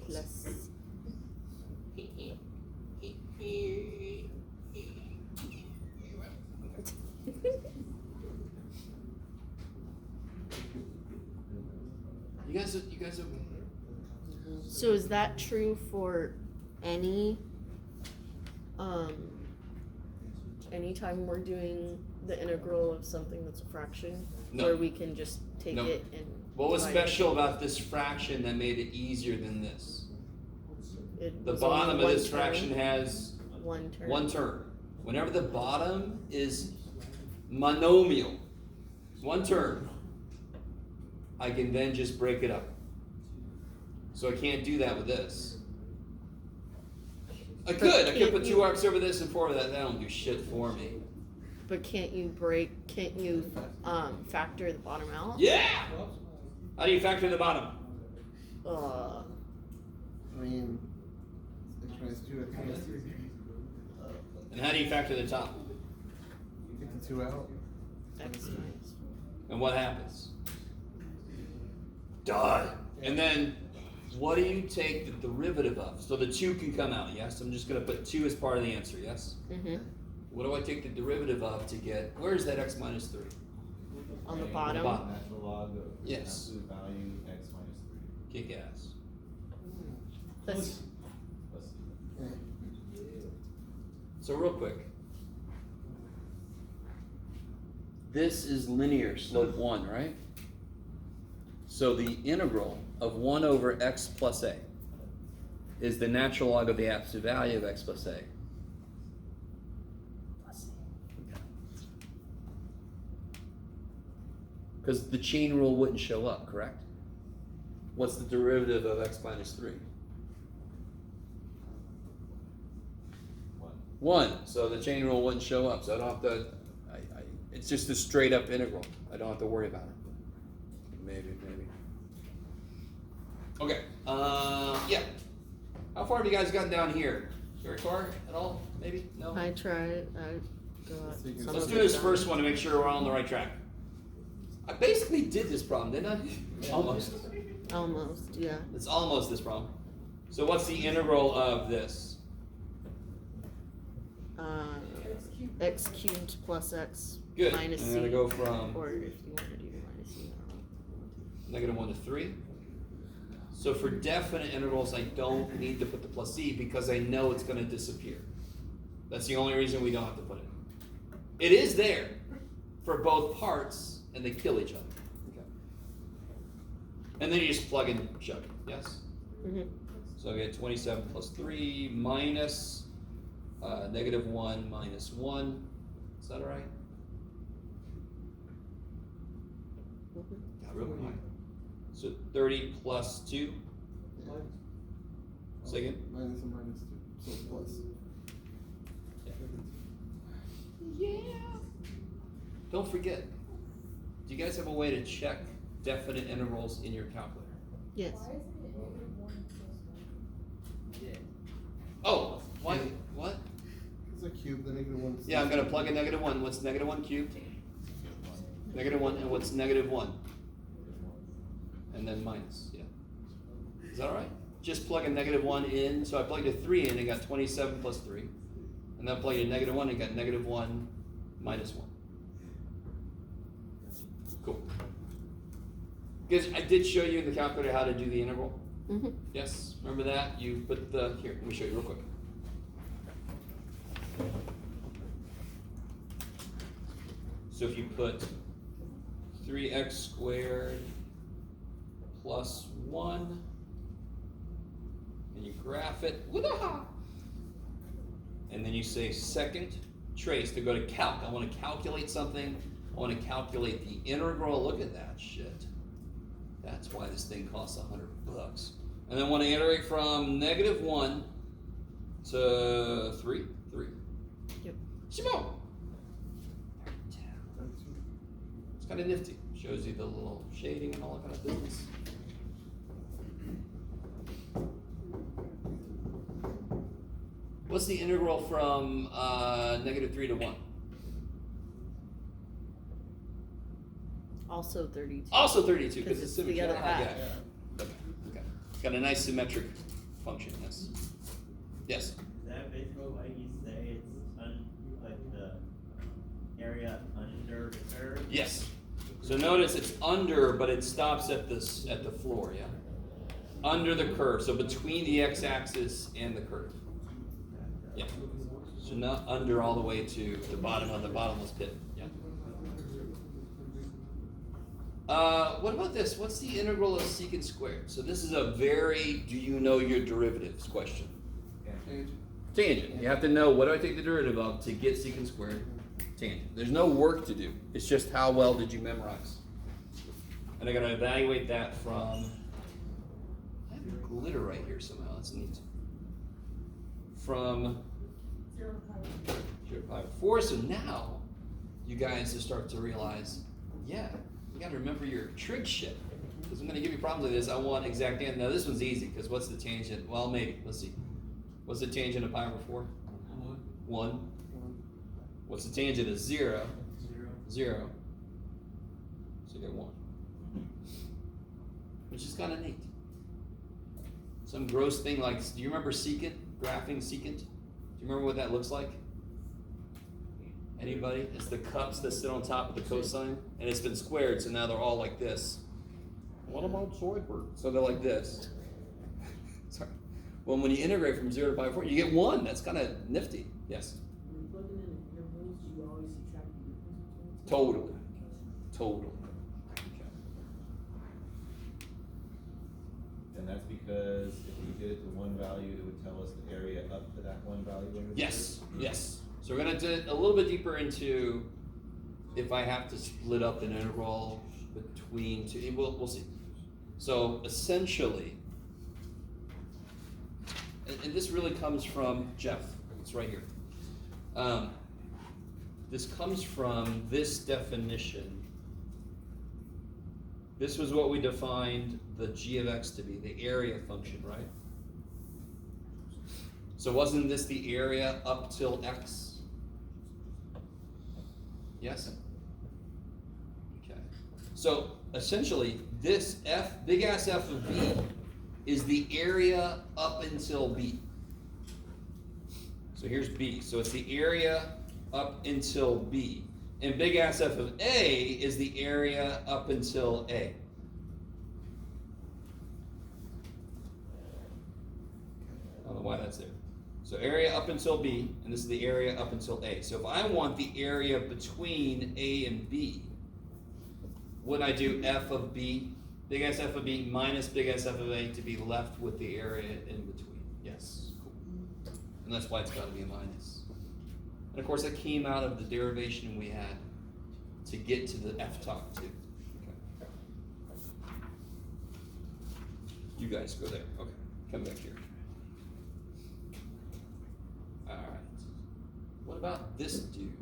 Plus. You guys okay? So is that true for any anytime we're doing the integral of something that's a fraction? No. Where we can just take No. it and What was divide it? special about this fraction that made it easier than this? It The was bottom only of one this term, fraction has one term. 1 term. Whenever the bottom is monomial, 1 term, I can then just break it up. So I can't do that with this. I could put 2x over this and 4 over that. That don't do shit for me. But can't you factor the bottom out? Yeah! How do you factor the bottom? Uh, I mean, x minus 2, x minus 3. And how do you factor the top? Take the 2 out. X minus. And what happens? Done. And then, what do you take the derivative of? So the 2 can come out, yes? I'm just gonna put 2 as part of the answer, yes? Mm-hmm. What do I take the derivative of to get, where's that x minus 3? On the Okay, bottom. Natural log of Yes. absolute value x minus 3. Kick ass. That's, Let's So real quick. This is linear, slope 1, right? So the integral of 1 over x plus a is the natural log of the absolute value of x plus a. Because the chain rule wouldn't show up, correct? What's the derivative of x minus 3? 1. So the chain rule wouldn't show up, so I don't have to, it's just a straight up integral. I don't have to worry about it. Maybe. Okay, yeah. How far have you guys gotten down here? Very far at all? Maybe? No? I tried. I got. So you can- some Let's of do it this done. first one to make sure we're on the right track. I basically did this problem, didn't I? Almost. Almost, yeah. It's almost this problem. So what's the integral of this? X cubed plus x Good. minus I'm c. gonna go from Or if you want to do minus c, I don't know. -1 to 3. So for definite integrals, I don't need to put the plus c because I know it's gonna disappear. That's the only reason we don't have to put it. It is there for both parts, and they kill each other. Okay. And then you just plug and chug, yes? Mhm. So I get 27 plus 3 minus -1 minus 1. Is that all right? Mhm. Got real quick. So 30 plus 2. Say again? Minus and minus 2. So plus. Yeah. Don't forget, do you guys have a way to check definite integrals in your calculator? Yes. Oh, why? What? It's a cube, the negative 1. Yeah, I'm gonna plug in -1. What's -1 cubed? -1, and what's -1? And then minus, yeah. Is that all right? Just plug a -1 in. So I plugged a 3 in and got 27 plus 3. And then plugged a -1 and got -1 minus 1. Cool. Because I did show you in the calculator how to do the integral. Mhm. Yes, remember that? You put the, here, let me show you real quick. So if you put 3x squared plus 1, and you graph it, woo-ha! And then you say second trace to go to calc. I want to calculate something. I want to calculate the integral. Look at that shit. That's why this thing costs $100. And then I want to iterate from -1 to 3. Yep. Simone. It's kind of nifty. Shows you the little shading and all that kind of business. What's the integral from -3 to 1? Also 32. Also 32, because 'Cause it's it's the symmetry. other half. Yeah. Okay. It's got a nice symmetric function, yes. Yes. Is that basically why you say it's like the area under the curve? Yes. So notice it's under, but it stops at the floor, yeah? Under the curve, so between the x-axis and the curve. Yeah. So not under all the way to the bottom of the bottomless pit, yeah? What about this? What's the integral of secant squared? So this is a very, do you know your derivatives question? Tangent. You have to know, what do I take the derivative of to get secant squared? Tangent. There's no work to do. It's just how well did you memorize? And I'm going to evaluate that from, I have glitter right here somehow. That's neat. From 0 to pi over 4. So now you guys to start to realize, yeah, you gotta remember your trig shit. Because I'm gonna give you problems like this. I want exact answer. Now this one's easy, because what's the tangent? Well, maybe, let's see. What's the tangent of pi over 4? 1. What's the tangent of 0? 0. So you get 1. Which is kind of neat. Some gross thing like, do you remember secant? Graphing secant? Do you remember what that looks like? Anybody? It's the cups that sit on top of the cosine, and it's been squared, so now they're all like this. What about Zoidberg? So they're like this. Sorry. Well, when you integrate from 0 to pi over 4, you get 1. That's kind of nifty. Yes? When you're plugging in the intervals, you always subtract the difference between the two? Totally. Totally. And that's because if we did it to one value, it would tell us the area up to that one value. over Yes, there. yes. So we're gonna do a little bit deeper into if I have to split up an integral between two. We'll see. So essentially, and this really comes from Jeff. It's right here. This comes from this definition. This was what we defined the g of x to be, the area function, right? So wasn't this the area up till x? Yes? Okay. So essentially, this f, big ass f of b, is the area up until b. So here's b. So it's the area up until b. And big ass f of a is the area up until a. I don't know why that's there. So area up until b, and this is the area up until a. So if I want the area between a and b, would I do f of b, big S f of b minus big S f of a to be left with the area in between? Yes, cool. And that's why it's got to be a minus. And of course that came out of the derivation we had to get to the f top too. Okay. You guys go there. Okay, come back here. All right. What about this dude?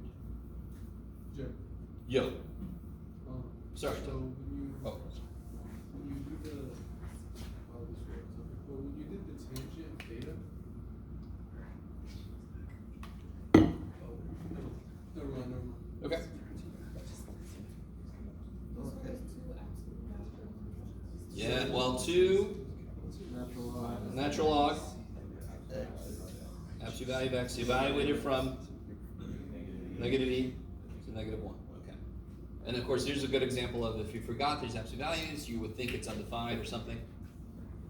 Jeff, Yo. Sorry. So when you Oh. when you do the when you did the tangent theta. Oh, never mind. Okay. Okay. Yeah. Well, 2 Natural log. natural log X. absolute value of x evaluated from negative e to negative 1. Okay. And of course, here's a good example of if you forgot these absolute values, you would think it's undefined or something.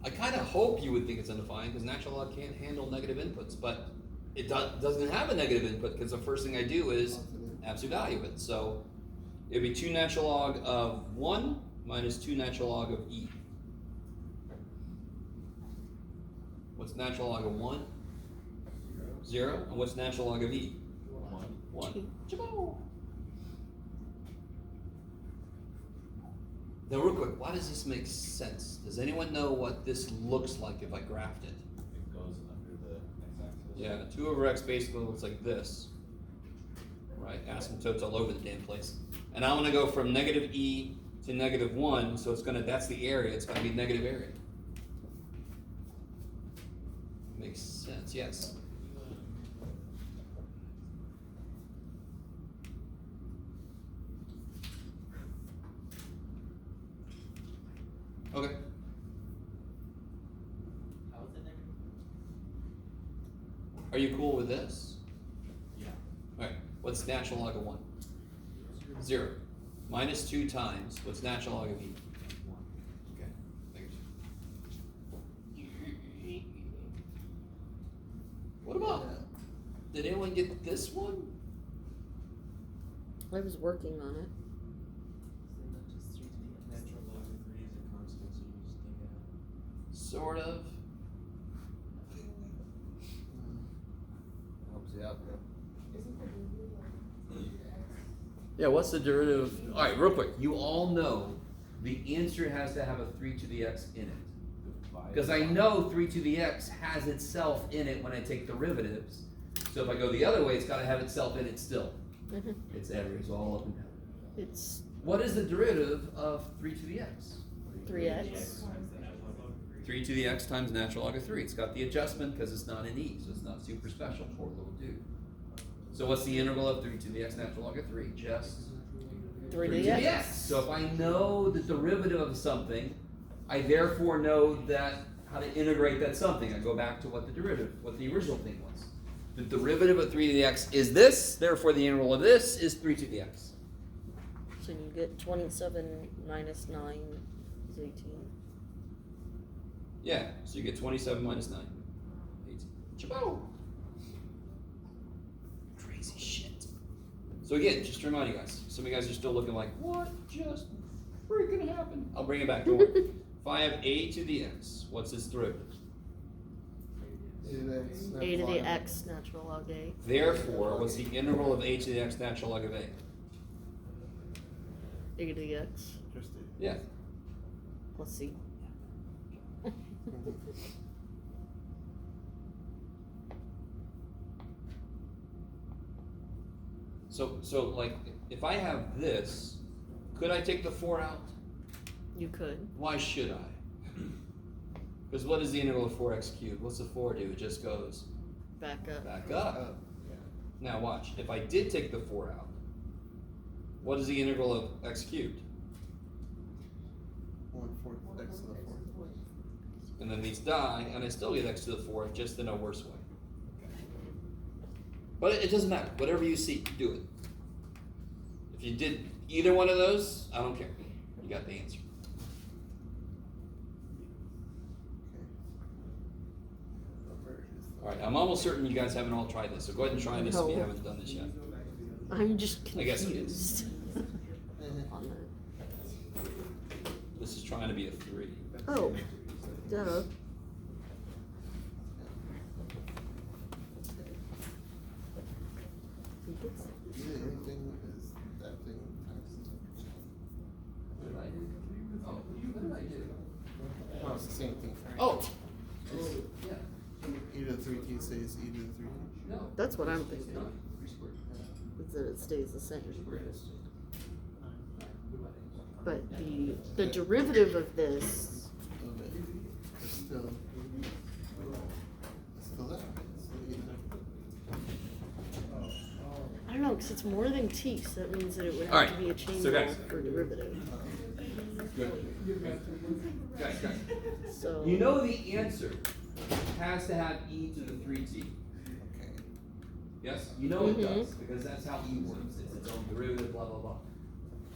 I kind of hope you would think it's undefined because natural log can't handle negative inputs, but it doesn't have a negative input because the first thing I do is absolute value it. So it'd be 2 natural log of 1 minus 2 natural log of e. What's natural log of 1? 0. And what's natural log of e? 1. Chaboo. Now real quick, why does this make sense? Does anyone know what this looks like if I graphed it? It goes under the x-axis. Yeah, 2 over x basically looks like this. Right, asymptotes all over the damn place. And I'm gonna go from negative e to negative 1, so that's the area, it's gonna be negative area. Makes sense, yes. Okay. How is it negative? Are you cool with this? Yeah. Alright, what's natural log of 1? 0. Minus 2 times, what's natural log of e? 1. Okay, negative 2. What about, did anyone get this one? I was working on it. Natural log of 3 is a constant, so you just take it out. Sort of. Helps you out, bro. Yeah, what's the derivative? Alright, real quick. You all know the answer has to have a 3 to the x in it. Because I know 3 to the x has itself in it when I take derivatives. So if I go the other way, it's got to have itself in it still. Mhm. Its areas all up and down. It's What is the derivative of 3 to the x? 3x. 3 to the x times natural log of 3. It's got the adjustment because it's not in e, so it's not super special, poor little dude. So what's the integral of 3 to the x natural log of 3? Just 3 to to the the x. x. So if I know the derivative of something, I therefore know that how to integrate that something. I go back to what the original thing was. The derivative of 3 to the x is this, therefore the integral of this is 3 to the x. So you get 27 minus 9 is 18. Yeah, so you get 27 minus 9. 18. Chaboo! Crazy shit. So again, just to remind you guys, some of you guys are still looking like, what just freaking happened? I'll bring it back, don't worry. If I have a to the x, what's its derivative? A to the x natural log a. Therefore, what's the integral of a to the x natural log of a? A to the x Yeah. plus c. So like, if I have this, could I take the 4 out? You could. Why should I? Because what is the integral of 4x cubed? What's the 4 do? It just goes Back up. back up. Now watch, if I did take the 4 out, what is the integral of x cubed? 1/4 x to the 4th. And then these die, and I still get x to the 4th, just in a worse way. But it doesn't matter. Whatever you see, do it. If you did either one of those, I don't care. You got the answer. All right, I'm almost certain you guys haven't all tried this, so go ahead and try this if you No. haven't done this yet. I'm just I guess it is. confused. On that. This is trying to be a 3. Oh, duh. Anything is that thing times. What did I do? Oh, what did I do? No, it's the same thing. Oh! Yeah. E to the 3t stays e to the 3t. No. That's what I'm It's thinking. not. 3 squared. Is that it stays the same. 3 squared is. But the derivative of this, Of it. It's still there. So e I don't know, because it's more than t, so that means that it would have Alright, to be a chain so rule guys. for derivative. Good. Guys. So You know the answer has to have e to the 3t. Okay. Yes? You know it Mhm. does, because that's how e works. It's its own derivative, blah, blah, blah.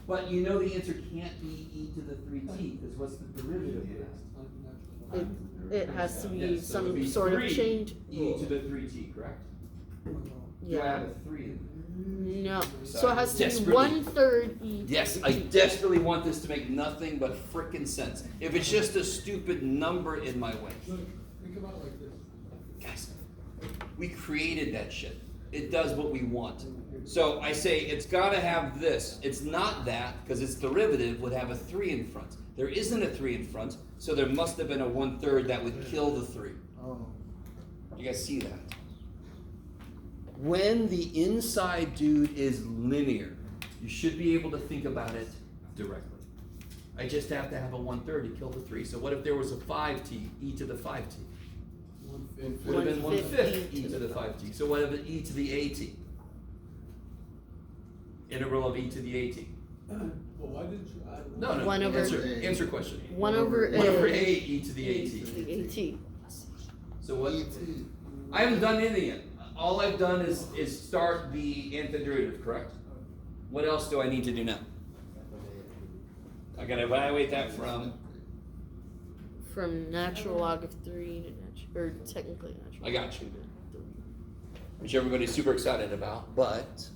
But you know the answer can't be e to the 3t, because what's the derivative of that? it has to be Yes, so it'd some be sort of 3 change. e to the 3t, correct? Do I Yeah. have a 3 in there? No. So So it has to be desperately- 1/3 e. Yes, I desperately want this to make nothing but frickin' sense. If it's just a stupid number in my way. Look, think about it like this. Guys, we created that shit. It does what we want. So I say it's gotta have this. It's not that, because its derivative would have a 3 in front. There isn't a 3 in front, so there must have been a 1/3 that would kill the 3. Oh. You guys see that? When the inside dude is linear, you should be able to think about it directly. I just have to have a 1/3 to kill the 3. So what if there was a 5t, e to the 5t? 1/5. Would have been 1/5 1/5 e to the 5t. So what if e to the at? Integral of e to the at. Well, why didn't you add one? No, no. One over- Answer question. 1/a. 1/a e to the at. The at. So what? E to. I haven't done anything yet. All I've done is start the antiderivative, correct? What else do I need to do now? I gotta evaluate that from, From natural log of 3 to or technically natural. I got you. Which everybody's super excited about, but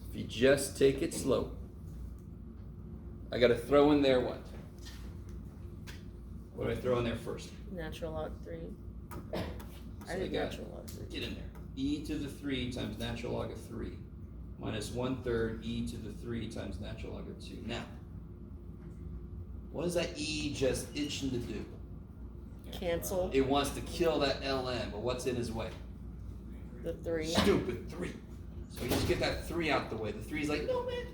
if you just take it slow, I gotta throw in there what? What do I throw in there first? Natural log 3. So I did got- natural log 3. Get in there. E to the 3 times natural log of 3 minus 1/3 e to the 3 times natural log of 2. Now, what is that e just itching to do? Cancel It wants to kill that ln, but what's in his way? the 3. Stupid 3. So we just get that 3 out the way. The 3's like, no man,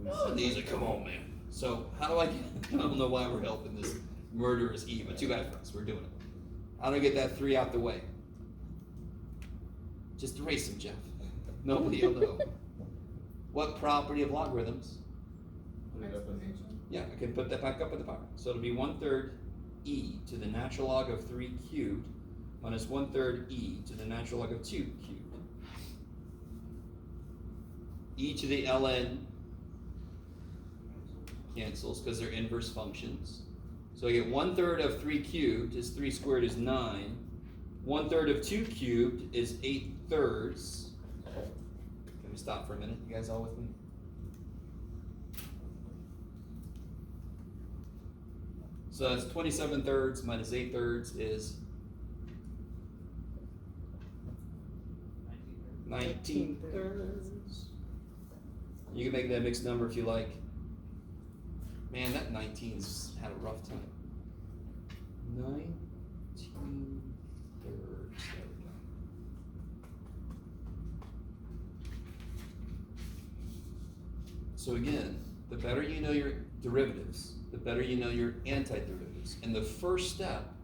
no, and he's like, come on man. So how do I get, I don't know why we're helping this murderous E, but too bad for us, we're doing it. How do I get that 3 out the way? Just erase them, Jeff. Nobody will know. What property of logarithms? Put it up in Yeah, I can put that back up in the power. So it'll be 1/3 e to the natural log of 3 cubed minus 1/3 e to the natural log of 2 cubed. E to the ln cancels because they're inverse functions. So I get 1/3 of 3 cubed is 3 squared is 9. 1/3 of 2 cubed is 8/3. Can we stop for a minute? You guys all with me? So that's 27/3 minus 8/3 is 19/3. You can make that mixed number if you like. Man, that 19's had a rough time. 19/3. There we go. So again, the better you know your derivatives, the better you know your antiderivatives. And the first step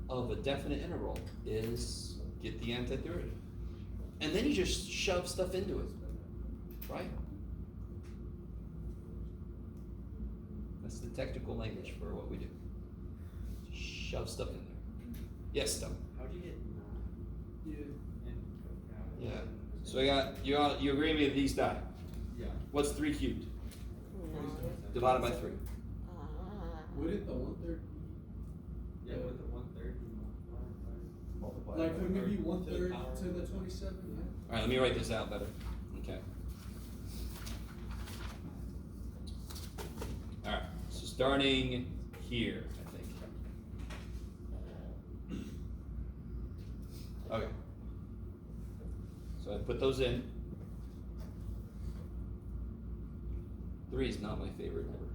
of a definite integral is get the antiderivative. And then you just shove stuff into it, right? That's the technical language for what we do. Shove stuff in there. Yes, stuff. How'd you get Yeah. Yeah. So you agree with me with these die? Yeah. What's 3 cubed? Divided by 3. Would it the 1/3? Yeah, with the 1/3 multiply. Like, by wouldn't it be 1/3. 1/3 power to the of- 27? Yeah. Alright, let me write this out better. Okay. Alright, so starting here, I think. Okay. So I put those in. 3 is not my favorite number.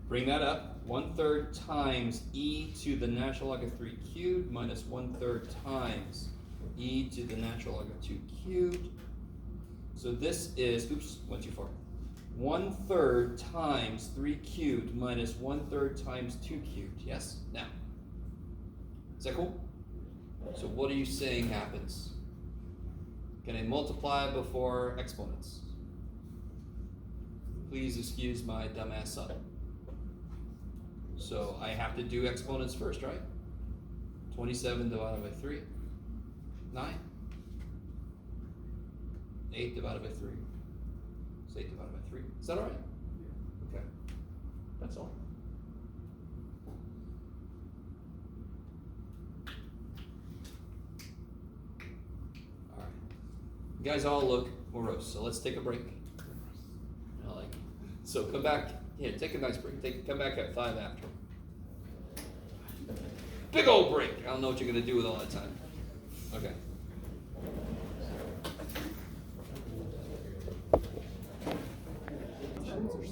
Bring that up. 1/3 times e to the natural log of 3 cubed minus 1/3 times e to the natural log of 2 cubed. So this is, oops, went too far. 1/3 times 3 cubed minus 1/3 times 2 cubed. Yes? Now. Is that cool? So what are you saying happens? Can I multiply before exponents? Please excuse my dumbass son. So I have to do exponents first, right? 27 divided by 3, 9. 8 divided by 3. It's 8 divided by 3. Is that alright? Okay. That's all. Alright. You guys all look morose, so let's take a break. I like it. So come back. Yeah, take a nice break. Come back at 5 after. Big old break. I don't know what you're gonna do with all that time. Okay.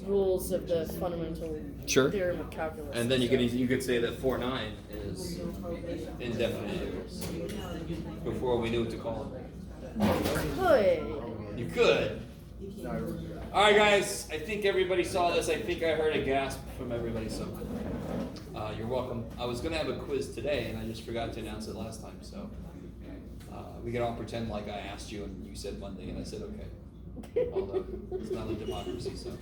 Rules of the fundamental Sure. theorem of calculus. And then you could say that 4/9 is indefinite before we knew what to call it. Good. You could. All right, guys. I think everybody saw this. I think I heard a gasp from everybody. So you're welcome. I was gonna have a quiz today, and I just forgot to announce it last time. So we can all pretend like I asked you, and you said Monday, and I said okay. Although it's not a democracy, so.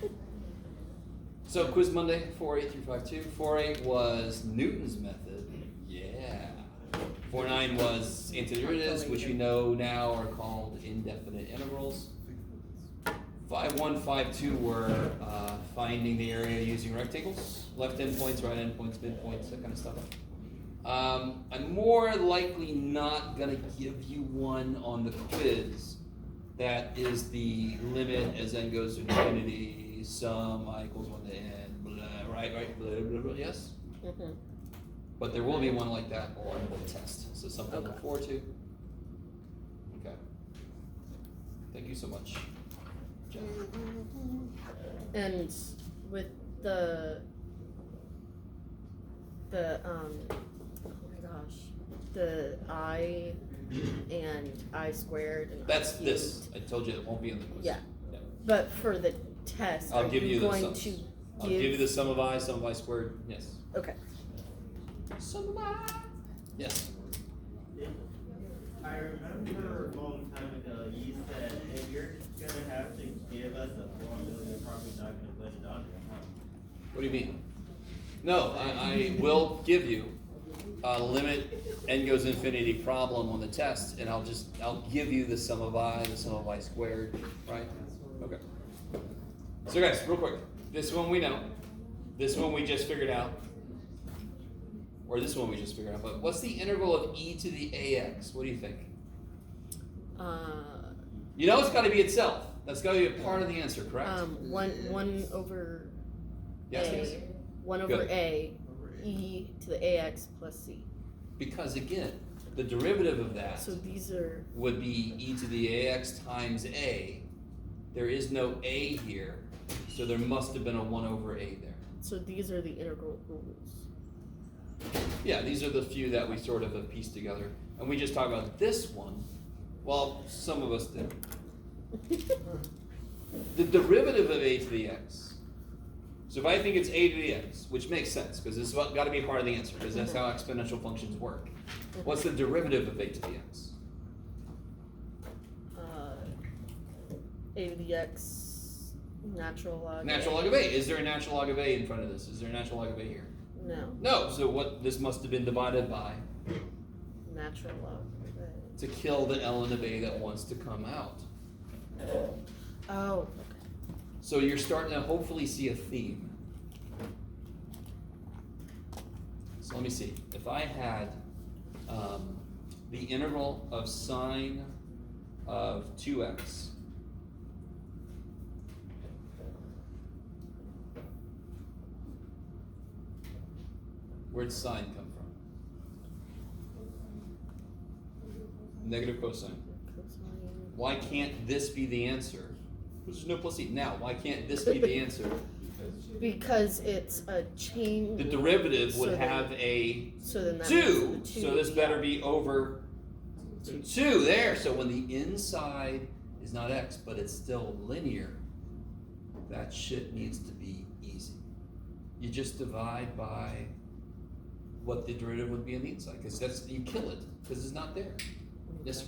So quiz Monday, 4.8 through 5.2. 4.8 was Newton's method. Yeah. 4.9 was antiderivatives, which we know now are called indefinite integrals. 5.1, 5.2 were finding the area using rectangles, left endpoints, right endpoints, midpoints, that kind of stuff. I'm more likely not gonna give you one on the quiz that is the limit as n goes to infinity, sum I equals 1 to n, blah, right, blah, blah, blah, yes? Mhm. But there will be one like that on the test, so something to look forward to. Okay. Thank you so much. Jeff. And with the oh my gosh, the I and I squared and That's I this. cubed. I told you it won't be in the quiz. Yeah. But for the test, I'll are give you the going sums. to I'll give you the sum of I squared. Yes. Okay. Sum of I. Yes. I remember a long time ago, you said if you're just gonna have to give us a formula, you're probably not gonna put it on there, huh? What do you mean? No, I will give you a limit n goes infinity problem on the test, and I'll give you the sum of I, the sum of I squared, right? Okay. So guys, real quick, this one we know, this one we just figured out, or this one we just figured out, but what's the integral of e to the ax? What do you think? You know it's gotta be itself. That's gotta be a part of the answer, correct? One over Yes, A, yes. 1 over Good. A, e to the ax plus c. Because again, the derivative of that So these are, would be e to the ax times a. There is no a here, so there must have been a 1 over a there. so these are the integral rules. Yeah, these are the few that we sort of have pieced together. And we just talked about this one. Well, some of us did. The derivative of a to the x. So if I think it's a to the x, which makes sense, because this has got to be part of the answer, because that's how exponential functions work. What's the derivative of a to the x? A to the x natural log. Natural log of a. Is there a natural log of a in front of this? Is there a natural log of a here? No, No, so what, this must have been divided by natural log of A. to kill the element of a that wants to come out. Oh, So you're starting to hopefully see a theme. So let me see, if I had the integral of sine of 2x where'd sine come from? Negative cosine. cosine. Why can't this be the answer? There's no plus e. Now, why can't this be the answer? Because it's a chain. The derivative So would then- have a So then that 2, makes the so this better yeah. be over 2 there. So when the inside is not x, but it's still linear, that shit needs to be easy. You just divide by what the derivative would be on the inside, because that's, you kill it, because it's not there. Yes, sir.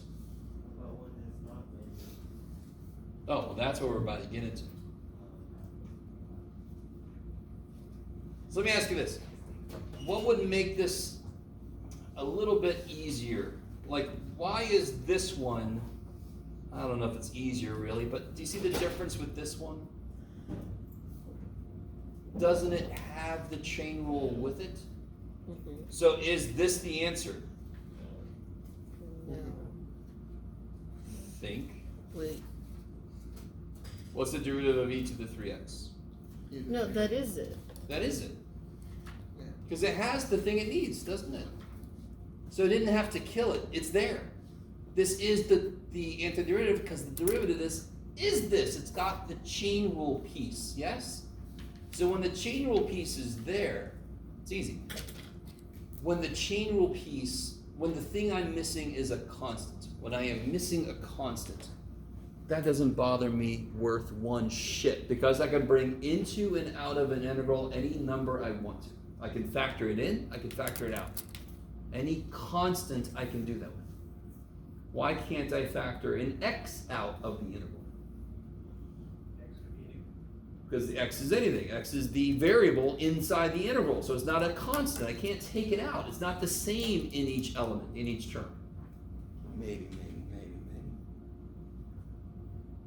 Well, when it's not linear. Oh, well, that's what we're about to get into. So let me ask you this. What would make this a little bit easier? Like, why is this one, I don't know if it's easier really, but do you see the difference with this one? Doesn't it have the chain rule with it? Mhm. So is this the answer? No. Think. Wait. What's the derivative of e to the 3x? No, that is it. That is it. Yeah. Because it has the thing it needs, doesn't it? So it didn't have to kill it. It's there. This is the antiderivative, because the derivative of this is this. It's got the chain rule piece, yes? So when the chain rule piece is there, it's easy. When the chain rule piece, when the thing I'm missing is a constant, when I am missing a constant, that doesn't bother me worth one shit, because I can bring into and out of an integral any number I want to. I can factor it in, I can factor it out. Any constant I can do that with. Why can't I factor an x out of the integral? Because the x is anything. X is the variable inside the integral, so it's not a constant. I can't take it out. It's not the same in each element, in each term. Maybe.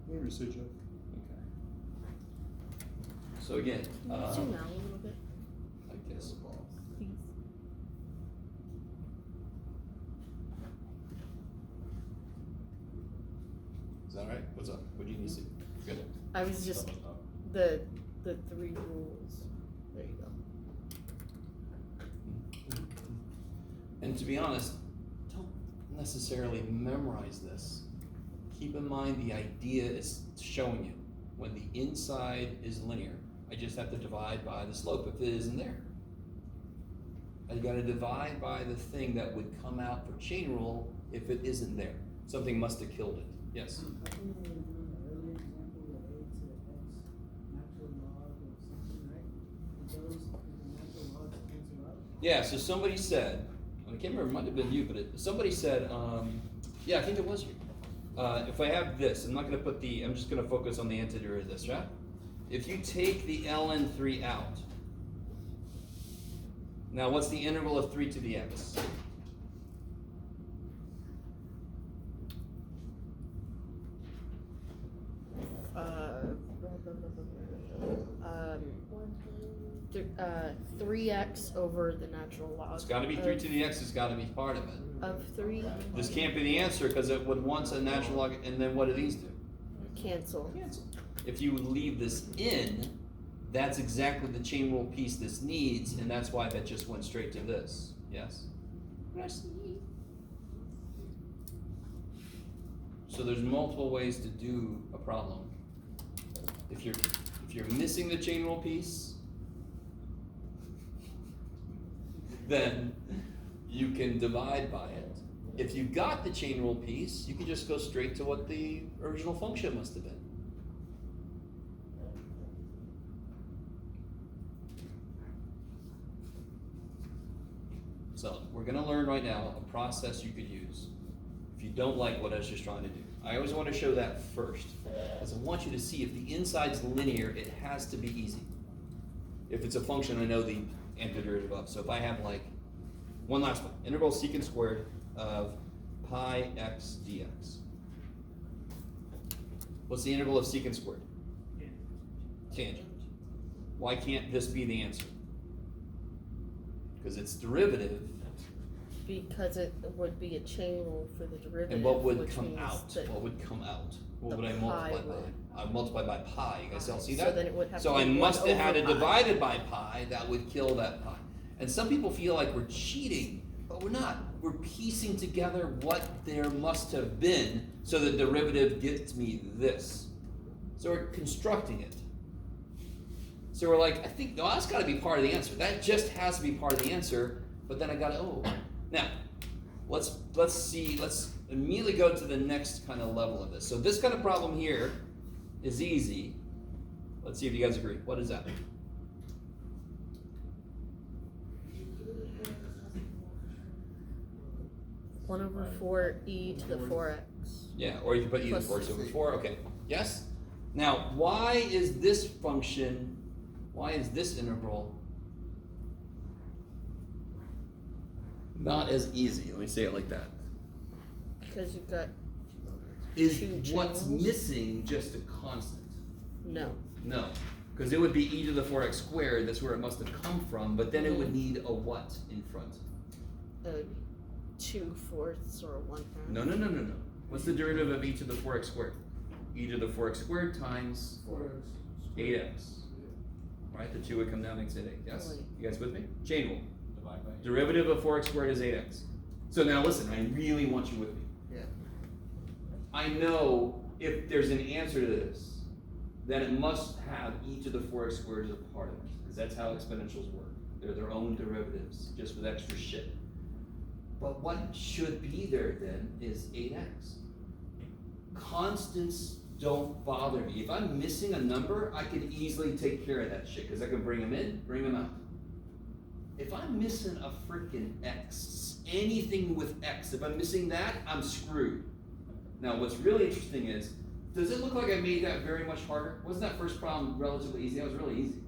Maybe so, Jeff. Okay. So again, Zoom out a little bit, I guess. please. Is that all right? What's up? What do you need to see? Good. I was just the 3 rules. There you go. And to be honest, don't necessarily memorize this. Keep in mind the idea is showing you when the inside is linear, I just have to divide by the slope if it isn't there. I gotta divide by the thing that would come out for chain rule if it isn't there. Something must have killed it. Yes? I think we were doing an earlier example, the a to the x natural log of something, right? If those, if the natural logs cancel out, Yeah, so somebody said, I can't remember, it might have been you, but somebody said, yeah, I think it was you. If I have this, I'm not gonna put I'm just gonna focus on the antiderivative of this, right? If you take the ln3 out, now what's the integral of 3 to the x? th- 3x over the natural log. It's gotta be 3 to the x, it's gotta be part of it. Of 3. This can't be the answer, because it would once a natural log, and then what do these do? Cancel. Cancel. If you leave this in, that's exactly the chain rule piece this needs, and that's why that just went straight to this. Yes? So there's multiple ways to do a problem. If you're missing the chain rule piece, then you can divide by it. If you got the chain rule piece, you can just go straight to what the original function must have been. So we're gonna learn right now a process you could use if you don't like what I was just trying to do. I always want to show that first, because I want you to see if the inside's linear, it has to be easy. If it's a function I know the antiderivative of. So if I have like, one last one, integral secant squared of pi x dx. What's the integral of secant squared? Tangent. Why can't this be the answer? Because it's derivative. Because it would be a chain rule for the derivative. And what would which come means out? that What would come out? What the would I pi multiply would- by? I multiply by pi. You guys all see So that? then it would have So to I be must 1 have had over it pi. divided by pi. That would kill that pi. And some people feel like we're cheating, but we're not. We're piecing together what there must have been so the derivative gets me this. So we're constructing it. So we're like, I think, no, that's got to be part of the answer. That just has to be part of the answer. But then I got to, now, let's see, let's immediately go to the next kind of level of this. So this kind of problem here is easy. Let's see if you guys agree. What is that? One over 4 e to the 4x. Yeah, or you can put e to the Plus 4 over c. 4. Okay. Yes? Now, why is this function, why is this integral not as easy? Let me say it like that. Because you've got Is Two what's channels? missing just a constant? no. No, because it would be e to the 4x squared, that's where it must have come from, but then it would need a what in front? 2/4 or 1/2. No. What's the derivative of e to the 4x squared? E to the 4x squared times 4x. 8x. Right, the 2 would come down, makes it 8, yes? Right. You guys with me? Chain rule. Divide by. Derivative of 4x squared is 8x. So now listen, I really want you with me. Yeah. I know if there's an answer to this, then it must have e to the 4x squared as a part of it, because that's how exponentials work. They're their own derivatives, just with extra shit. But what should be there then is 8x. Constants don't bother me. If I'm missing a number, I can easily take care of that shit, because I can bring them in, bring them out. If I'm missing a freaking x, anything with x, if I'm missing that, I'm screwed. Now, what's really interesting is, does it look like I made that very much harder? Wasn't that first problem relatively easy? That was really easy.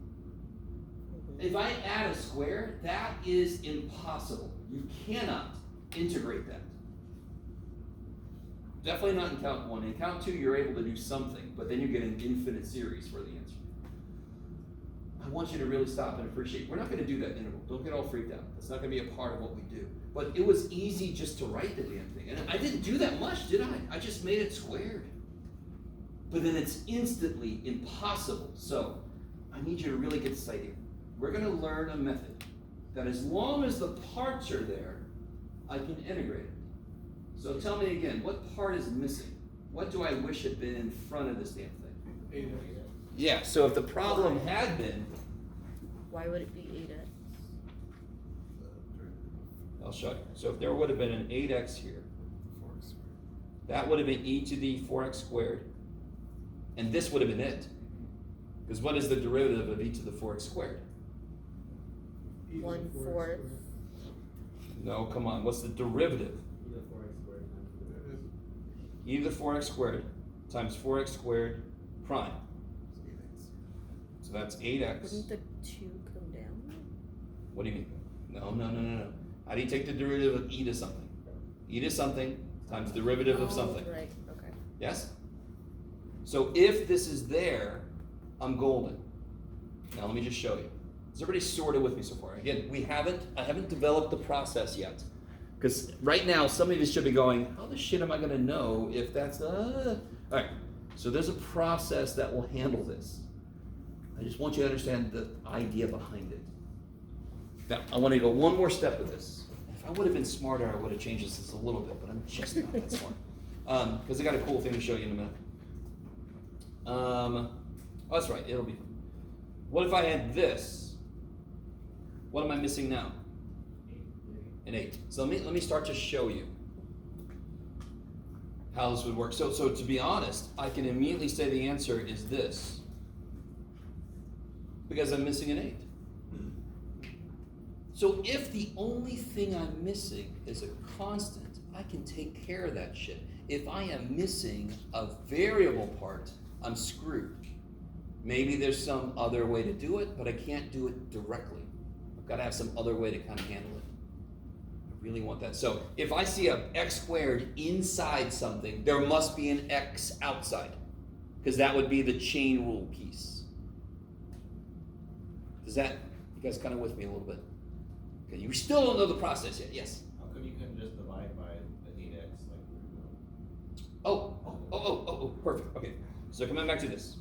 If I add a square, that is impossible. You cannot integrate that. Definitely not in count 1. In count 2, you're able to do something, but then you get an infinite series for the answer. I want you to really stop and appreciate. We're not going to do that integral. Don't get all freaked out. That's not going to be a part of what we do. But it was easy just to write the damn thing. And I didn't do that much, did I? I just made it squared. But then it's instantly impossible. So I need you to really get this idea. We're going to learn a method that as long as the parts are there, I can integrate it. So tell me again, what part is missing? What do I wish had been in front of this damn thing? Yeah, so if the problem had been, Why would it be 8x? I'll show you. So if there would have been an 8x here, That would have been e to the 4x squared. And this would have been it. Because what is the derivative of e to the 4x squared? 1/4. No, come on. What's the derivative? Either 4x squared times E to the 4x squared times 4x squared prime. So that's 8x. Wouldn't the 2 come down? What do you mean? No. How do you take the derivative of e to something? E to something times derivative of something. Right, okay. Yes? So if this is there, I'm golden. Now let me just show you. Is everybody sorted with me so far? Again, I haven't developed the process yet. Because right now, some of you should be going, how the shit am I gonna know if that's, All right, so there's a process that will handle this. I just want you to understand the idea behind it. Now, I want to go one more step with this. If I would have been smarter, I would have changed this a little bit, but I'm just not that smart. Because I got a cool thing to show you in a minute. Oh, that's right, it'll be. What if I had this? What am I missing now? An 8. So let me start to show you how this would work. So to be honest, I can immediately say the answer is this. Because I'm missing an 8. So if the only thing I'm missing is a constant, I can take care of that shit. If I am missing a variable part, I'm screwed. Maybe there's some other way to do it, but I can't do it directly. I've got to have some other way to kind of handle it. I really want that. So if I see a x squared inside something, there must be an x outside, because that would be the chain rule piece. Does that, you guys kind of with me a little bit? Okay, you still don't know the process yet, yes? How come you couldn't just divide by the 8x like we were doing? Oh, perfect, okay. So coming back to this.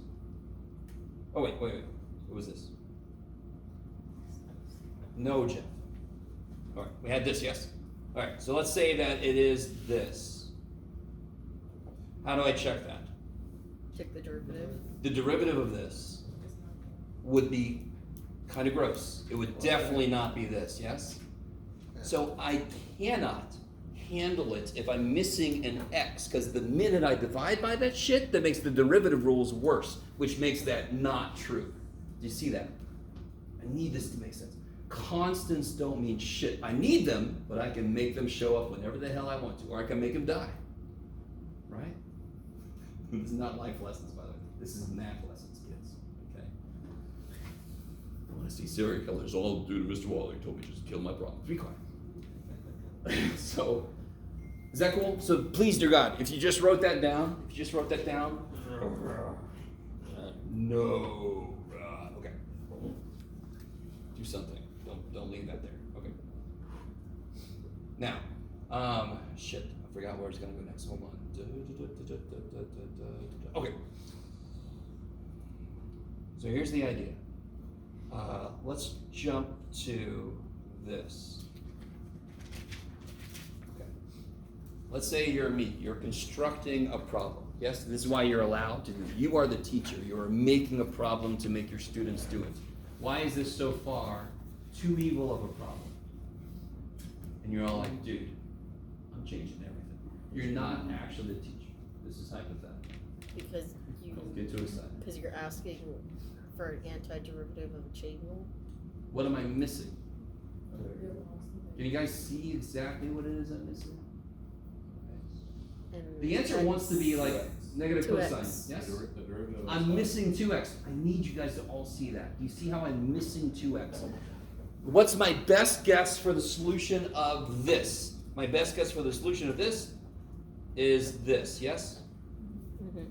Oh, wait. What was this? No, Jeff. All right, we had this, yes? All right, so let's say that it is this. How do I check that? Check the derivative. The derivative of this would be kind of gross. It would definitely not be this, yes? So I cannot handle it if I'm missing an x, because the minute I divide by that shit, that makes the derivative rules worse, which makes that not true. Do you see that? I need this to make sense. Constants don't mean shit. I need them, but I can make them show up whenever the hell I want to, or I can make them die. Right? This is not life lessons, by the way. This is math lessons, kids. Okay? I want to see serial killers. All due to Mr. Waller told me just kill my problems. Be quiet. So, is that cool? So please, dear God, if you just wrote that down, no, okay. Do something. Don't leave that there. Okay. Now, shit, I forgot where it's gonna go next. Hold on. Okay. So here's the idea. Let's jump to this. Let's say you're me, you're constructing a problem. Yes, this is why you're allowed to do it. You are the teacher. You are making a problem to make your students do it. Why is this so far too evil of a problem? And you're all like, dude, I'm changing everything. You're not actually the teacher. This is hypothetical. Because Let's get to a side. because you're asking for an antiderivative of a chain rule. What am I missing? Can you guys see exactly what it is I'm missing? And The answer wants to be like negative 2x. cosine. Yes? The derivative of I'm stuff. missing 2x. I need you guys to all see that. Do you see how I'm missing 2x? What's my best guess for the solution of this? My best guess for the solution of this is this, yes? Mhm.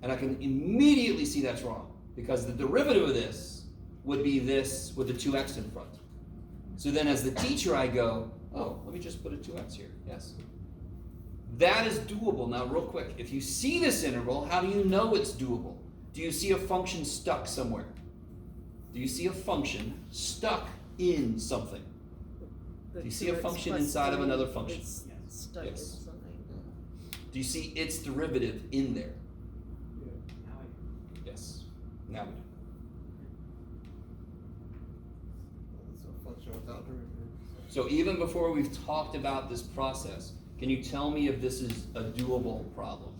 And I can immediately see that's wrong, because the derivative of this would be this with the 2x in front. So then as the teacher I go, oh, let me just put a 2x here, yes? That is doable. Now real quick, if you see this interval, how do you know it's doable? Do you see a function stuck somewhere? Do you see a function stuck in something? The Do you see a 2x function plus inside of 3 another function? is stuck Yes. in something. Do you see its derivative in there? Now I Yes. Now we do. It's a function without derivative. So even before we've talked about this process, Can you tell me if this is a doable problem?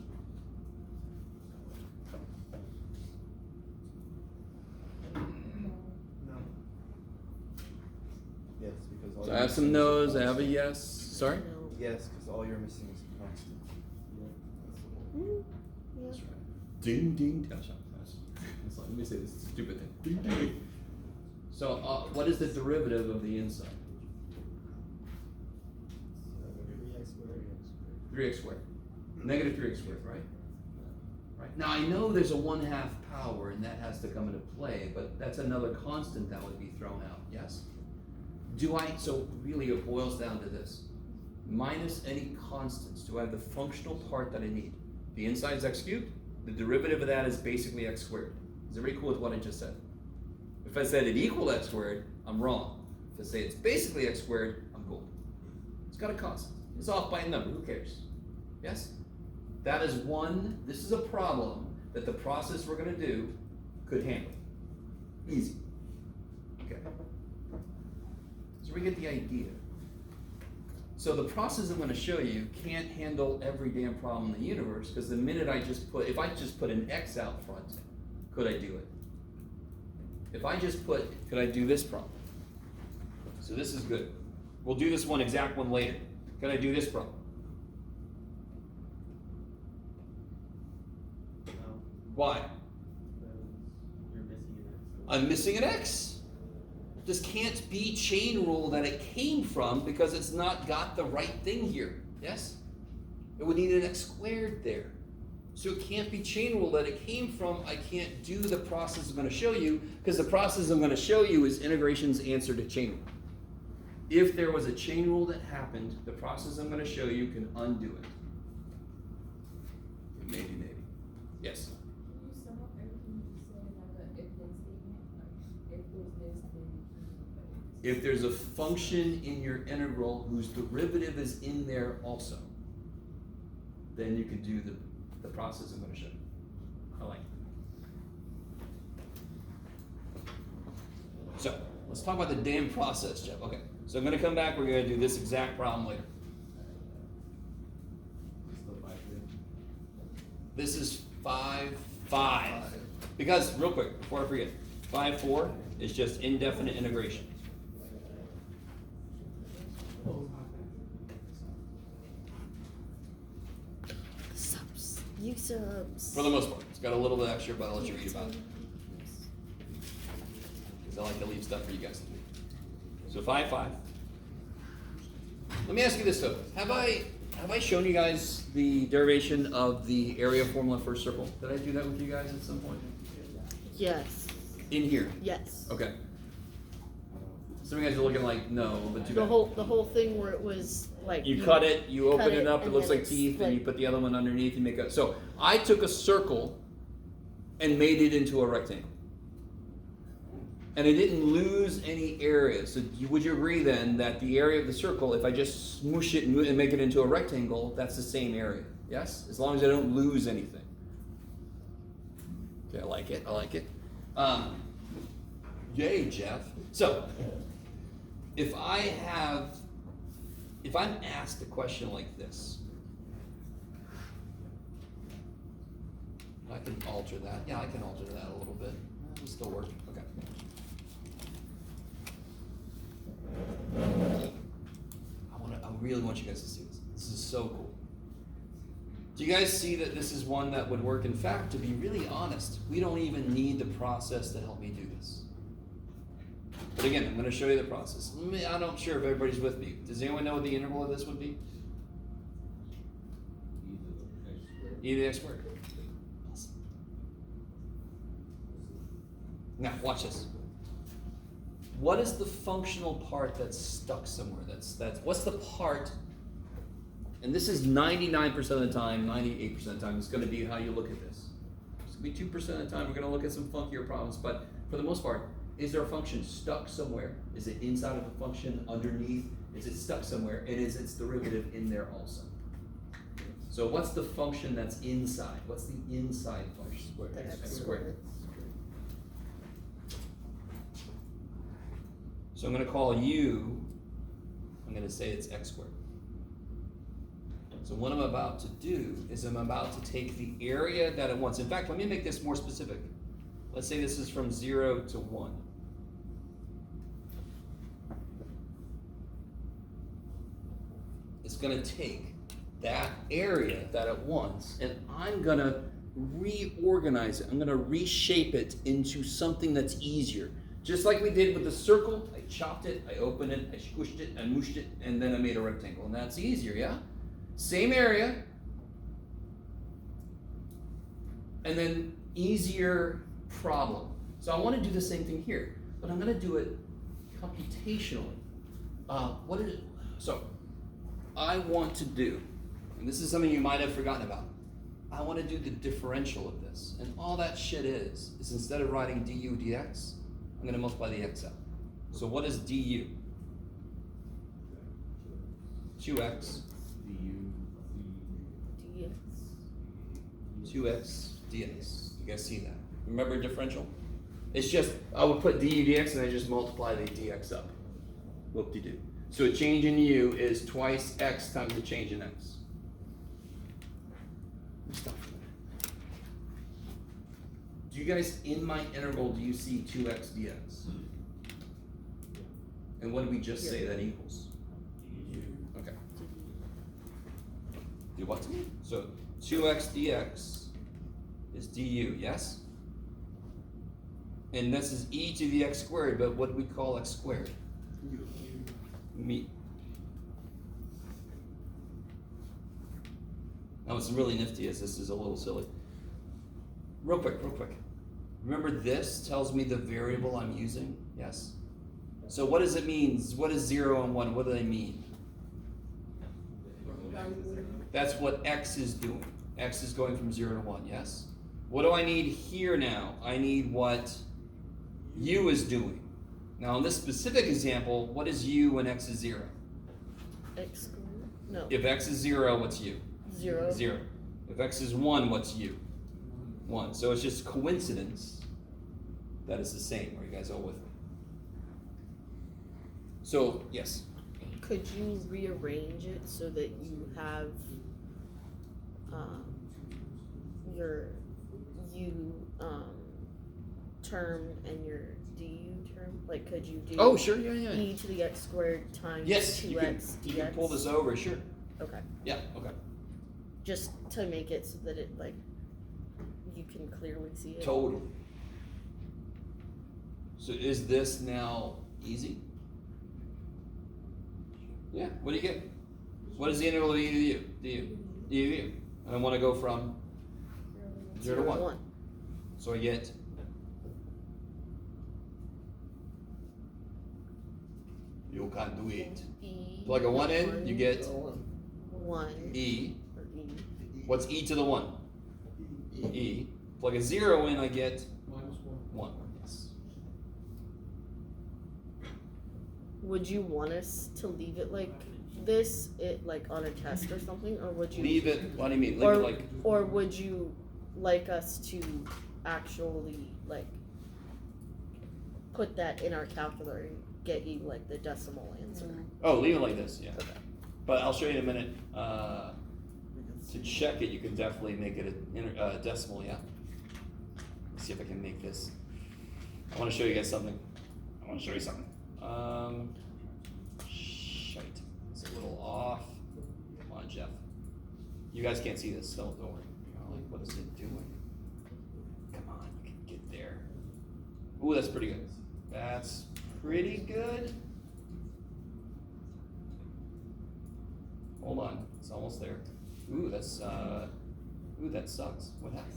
No. Yes, because all. So I you're have some missing is a no's, I have a constant. yes, sorry? No. Yes, because all you're missing is a constant. Mm, yeah. That's right. Ding, ding. That's right. That's like, let me say this stupid thing. Ding, ding. So, what is the derivative of the inside? 3x squared. Negative 3x squared, right? Right. Now I know there's a 1/2 power and that has to come into play, but that's another constant that would be thrown out, yes? So really it boils down to this. Minus any constants, do I have the functional part that I need? The inside is x cubed, the derivative of that is basically x squared. Is everybody cool with what I just said? If I said it equal x squared, I'm wrong. If I say it's basically x squared, I'm cool. It's got a constant. It's off by a number, who cares? Yes? That is one, this is a problem that the process we're gonna do could handle. Easy. Okay. So we get the idea. So the process I'm gonna show you can't handle every damn problem in the universe, because the minute if I just put an x out front, could I do it? Could I do this problem? So this is good. We'll do this exact one later. Could I do this problem? No, Why? you're missing an X. I'm missing an x. This can't be chain rule that it came from because it's not got the right thing here. Yes? It would need an x squared there. So it can't be chain rule that it came from. I can't do the process I'm going to show you because the process I'm going to show you is integration's answer to chain rule. If there was a chain rule that happened, the process I'm going to show you can undo it. Maybe. Yes? Can you sum up everything you said like a if-then statement? Like, if there's this, then If there's a function in your integral whose derivative is in there also, then you can do the process I'm going to show you. I like it. So, let's talk about the damn process, Jeff. Okay, so I'm going to come back, we're going to do this exact problem later. This is 5-5. Because, real quick, before I forget, 5-4 is just indefinite integration. Subs. You subs. For the most part. It's got a little bit extra, but I'll let you read about it. Because I like to leave stuff for you guys to do. So 5-5. Let me ask you this though. Have I shown you guys the derivation of the area formula for a circle? Did I do that with you guys at some point? Yes. In here? Yes. Okay. Some of you guys are looking like, no, but too The bad. whole thing where it was like You cut it, you open it up, it and looks then like it's teeth, and you like- put the other one underneath, you make a, so I took a circle and made it into a rectangle. And I didn't lose any area, so would you agree then that the area of the circle, if I just smoosh it and make it into a rectangle, that's the same area, yes? As long as I don't lose anything. Okay, I like it. Yay, Jeff. So, if I'm asked a question like this, I can alter that. Yeah, I can alter that a little bit. It'll still work. Okay. I really want you guys to see this. This is so cool. Do you guys see that this is one that would work? In fact, to be really honest, we don't even need the process to help me do this. But again, I'm going to show you the process. I'm not sure if everybody's with me. Does anyone know what the integral of this would be? E to the x squared. Awesome. Now, watch this. What is the functional part that's stuck somewhere? That's what's the part? And this is 99% of the time, 98% of the time, it's going to be how you look at this. It's going to be 2% of the time, we're going to look at some funkier problems, but for the most part, is there a function stuck somewhere? Is it inside of a function, underneath? Is it stuck somewhere? And is its derivative in there also? So what's the function that's inside? What's the inside function? X squared. So I'm going to call u, I'm going to say it's x squared. So what I'm about to do is I'm about to take the area that it wants. In fact, let me make this more specific. Let's say this is from 0 to 1. It's gonna take that area that it wants, and I'm gonna reorganize it. I'm gonna reshape it into something that's easier. Just like we did with the circle, I chopped it, I opened it, I squished it, I mooshed it, and then I made a rectangle. And that's easier, yeah? Same area, and then easier problem. So I want to do the same thing here, but I'm going to do it computationally. So I want to do, and this is something you might have forgotten about, I want to do the differential of this. And all that shit is instead of writing du dx, I'm going to multiply the x out. So what is du? 2x. dx. 2x dx. You guys see that? Remember differential? It's just, I would put du dx and I just multiply the dx up. Whoop-de-doo. So a change in u is twice x times the change in x. Stop. Do you guys, in my integral, do you see 2x dx? And what did we just say that equals? Okay. Do what to me? So 2x dx is du, yes? And this is e to the x squared, but what do we call x squared? Me. Now what's really nifty is this is a little silly. Real quick. Remember this tells me the variable I'm using, yes? So what does it mean? What is 0 and 1? What do they mean? That's what x is doing. X is going from 0 to 1, yes? What do I need here now? I need what u is doing. Now in this specific example, what is u when x is 0? X squared? No. If x is 0, what's u? 0. 0. If x is 1, what's u? 1. So it's just coincidence that it's the same. Are you guys all with me? So, yes. Could you rearrange it so that you have your u term and your du term? Like, could you do Oh, sure, yeah. e to the x squared times Yes, 2x you can dx? pull this over, sure. Okay. Yeah, okay. Just to make it so that it, like, you can clearly see it. Totally. So is this now easy? Yeah, what do you get? What is the integral of e to the u? du. And I want to go from 0 to 1. So I get you can do it. E. Plug a 1 in, you get 1. e. Or e. What's e to the 1? E. Plug a 0 in, I get Minus 1. Yes. Would you want us to leave it like this, like on a test or something, or would you Leave it. What do you mean? Leave it like. or would you like us to actually like put that in our calculator and get you like the decimal answer? Oh, leave it like this. Yeah. Okay. But I'll show you in a minute. To check it, you can definitely make it a decimal. Yeah. Let's see if I can make this. I want to show you guys something. Shite. It's a little off. Come on, Jeff. You guys can't see this, so don't worry. You're like, what is it doing? Come on, you can get there. Ooh, that's pretty good. That's pretty good. Hold on, it's almost there. Ooh, that sucks. What happened?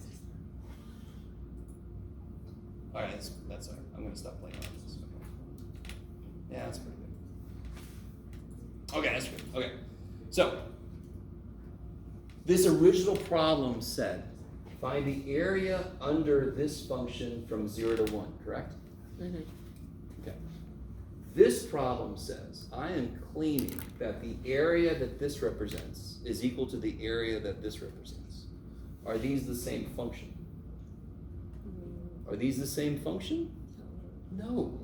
Alright, that's alright. I'm gonna stop playing around with this. Yeah, that's pretty good. Okay, that's good. Okay. So, this original problem said, find the area under this function from 0 to 1, correct? Mm-hmm. Okay. This problem says, I am claiming that the area that this represents is equal to the area that this represents. Are these the same function? Are these the same function? No.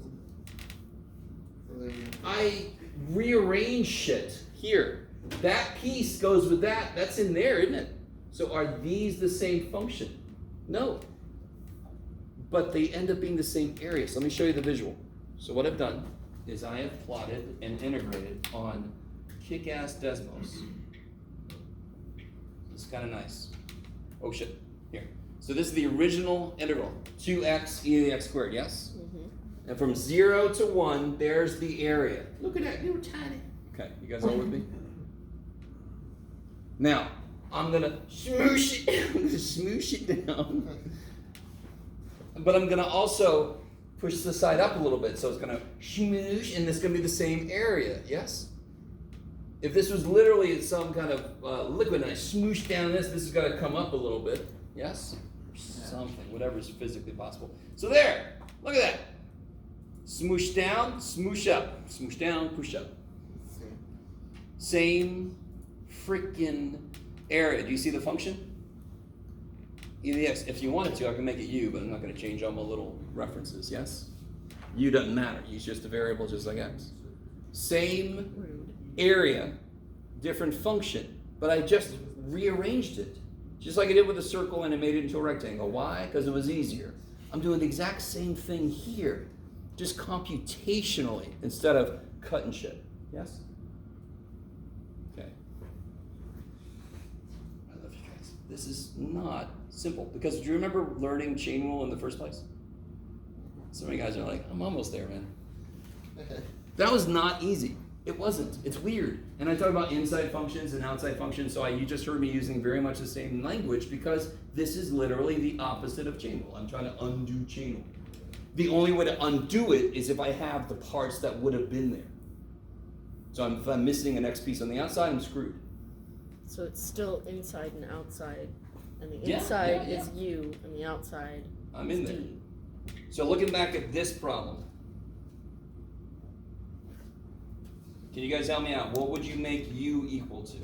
I rearrange shit here. That piece goes with that. That's in there, isn't it? So are these the same function? No. But they end up being the same area. So let me show you the visual. So what I've done is I have plotted and integrated on kick-ass Desmos. It's kind of nice. Oh shit, here. So this is the original integral, 2x e to the x squared, yes? Mm-hmm. And from 0 to 1, there's the area. Look at that, you were tiny. Okay, you guys all with me? Now, I'm gonna smoosh it, I'm gonna smoosh it down. But I'm gonna also push the side up a little bit, so it's gonna smoosh, and it's gonna be the same area, yes? If this was literally some kind of liquid and I smoosh down this is gonna come up a little bit, yes? Something, whatever is physically possible. So there, look at that. Smoosh down, smoosh up. Smoosh down, push up. Same freaking area. Do you see the function? E to the x. If you wanted to, I can make it u, but I'm not going to change all my little references, yes? U doesn't matter. U's just a variable just like x. Same area, different function, but I just rearranged it. Just like I did with a circle and it made it into a rectangle. Why? Because it was easier. I'm doing the exact same thing here, just computationally instead of cut and shit. Yes? Okay. I love you guys. This is not simple because do you remember learning chain rule in the first place? So many guys are like, I'm almost there, man. That was not easy. It wasn't. It's weird. And I talk about inside functions and outside functions, so you just heard me using very much the same language because this is literally the opposite of chain rule. I'm trying to undo chain rule. The only way to undo it is if I have the parts that would have been there. So if I'm missing an X piece on the outside, I'm screwed. So it's still inside and outside, and the Yeah, inside yeah. is U, and the outside I'm is in there. D. So looking back at this problem, can you guys help me out? What would you make U equal to?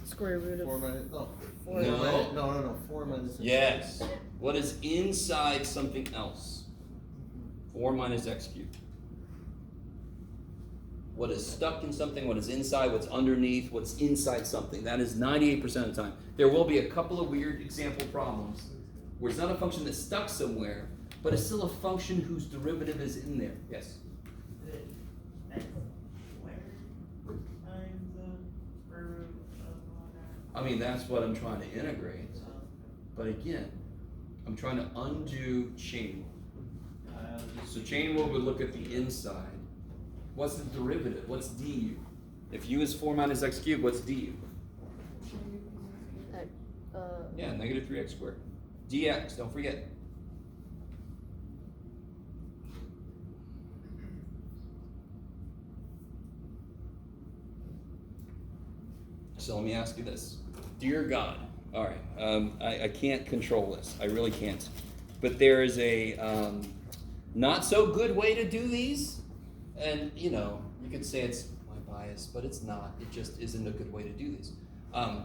Square root of 4 minus, no. 4. No. No, 4 minus x. Yes. What is inside something else? 4 minus x cubed. What is stuck in something, what is inside, what's underneath, what's inside something. That is 98% of the time. There will be a couple of weird example problems where it's not a function that's stuck somewhere, but it's still a function whose derivative is in there. Yes? X squared times the square root of all that. I mean, that's what I'm trying to integrate. But again, I'm trying to undo chain rule. So chain rule would look at the inside. What's the derivative? What's du? If u is 4 minus x cubed, what's du? Yeah, negative 3x squared. Dx, don't forget. So let me ask you this. Dear God, all right, I can't control this. I really can't. But there is a not so good way to do these. And, you know, you could say it's my bias, but it's not. It just isn't a good way to do these. I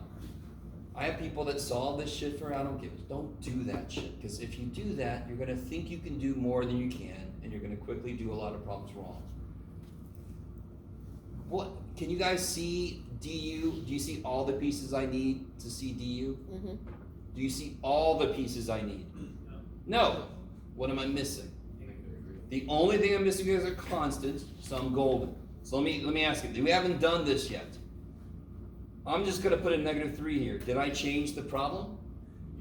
have people that solve this shit for I don't give. Don't do that shit. Because if you do that, you're going to think you can do more than you can, and you're going to quickly do a lot of problems wrong. What? Can you guys see du? Do you see all the pieces I need to see du? Mm-hmm. Do you see all the pieces I need? No. What am I missing? The only thing I'm missing is a constant, so I'm golden. So let me ask you, we haven't done this yet. I'm just gonna put a negative 3 here. Did I change the problem?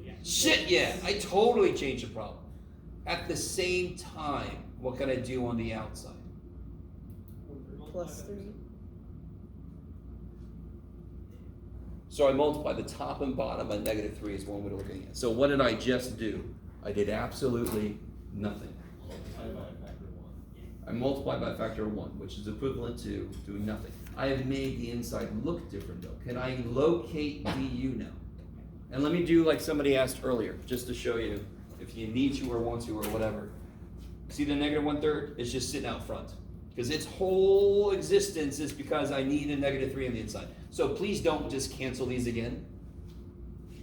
Yeah. Shit, yeah, I totally changed the problem. At the same time, what can I do on the outside? Plus 3. So I multiply the top and bottom by negative 3 is one way of looking at it. So what did I just do? I did absolutely nothing. I multiplied by a factor of 1, which is equivalent to doing nothing. I have made the inside look different though. Can I locate du now? And let me do like somebody asked earlier, just to show you if you need to or want to or whatever. See the negative 1/3? It's just sitting out front. Because its whole existence is because I need a negative 3 on the inside. So please don't just cancel these again.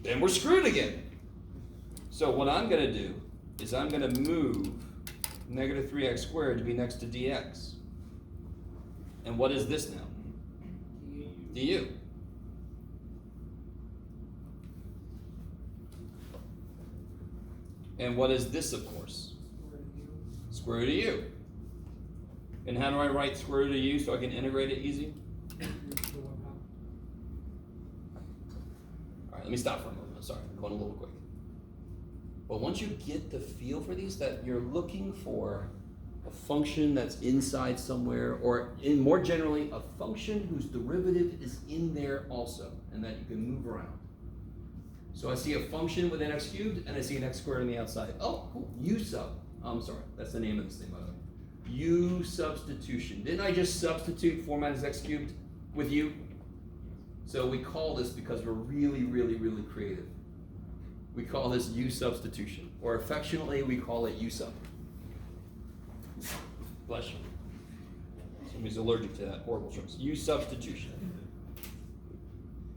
Then we're screwed again. So what I'm gonna do is I'm gonna move negative 3x squared to be next to dx. And what is this now? du. And what is this, of course? Square root of u. And how do I write square root of u so I can integrate it easy? All right, let me stop for a moment. I'm sorry, I'm going a little quick. But once you get the feel for these, that you're looking for a function that's inside somewhere, or in more generally, a function whose derivative is in there also, and that you can move around. So I see a function with an x cubed, and I see an x squared on the outside. Oh, cool, u sub. I'm sorry, that's the name of this thing, by the way. U substitution. Didn't I just substitute 4 minus x cubed with u? So we call this, because we're really, really, really creative, we call this u substitution, or affectionately we call it u sub. Bless you. Somebody's allergic to that horrible term. U substitution.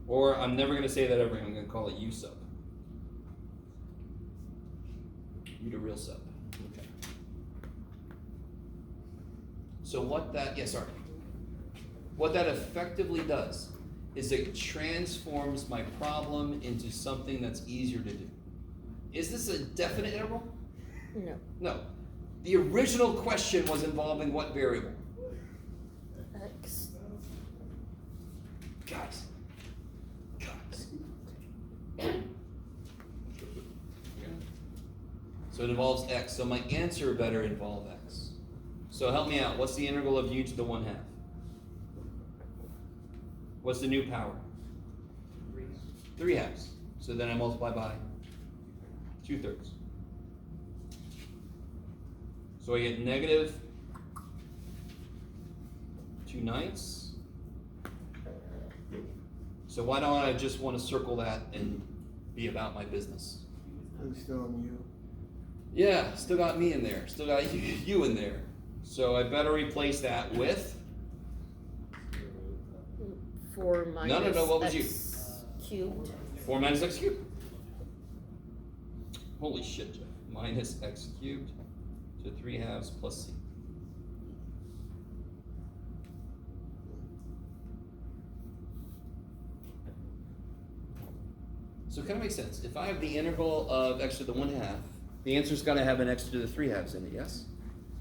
Or I'm never going to say that ever. I'm going to call it u sub. U to real sub. Okay. So what that, what that effectively does is it transforms my problem into something that's easier to do. Is this a definite interval? No. No. The original question was involving what variable? X. Guys. So it involves x. So my answer better involve x. So help me out. What's the integral of u to the 1/2? What's the new power? 3/2. So then I multiply by 2/3. So I get negative 2/9. So why don't I just want to circle that and be about my business? I'm still on you. Yeah, still got me in there. Still got you in there. So I better replace that with 4 minus no, what was x cubed. 4 minus x cubed. Holy shit, Jeff. Minus x cubed to 3/2 plus c. So it kind of makes sense. If I have the integral of x to the 1/2, the answer's got to have an x to the 3/2 in it, yes?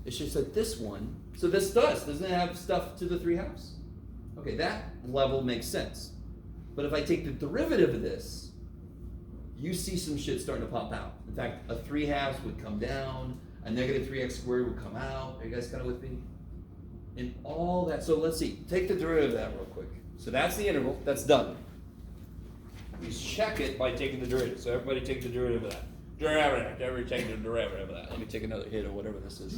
It's just that this one, so this doesn't it have stuff to the 3/2? Okay, that level makes sense. But if I take the derivative of this, you see some shit starting to pop out. In fact, a 3/2 would come down, a negative 3x squared would come out. Are you guys kind of with me? And all that, so let's see, take the derivative of that real quick. So that's the integral, that's done. We check it by taking the derivative. So everybody take the derivative of that. Everybody take the derivative of that. Let me take another hit of whatever this is.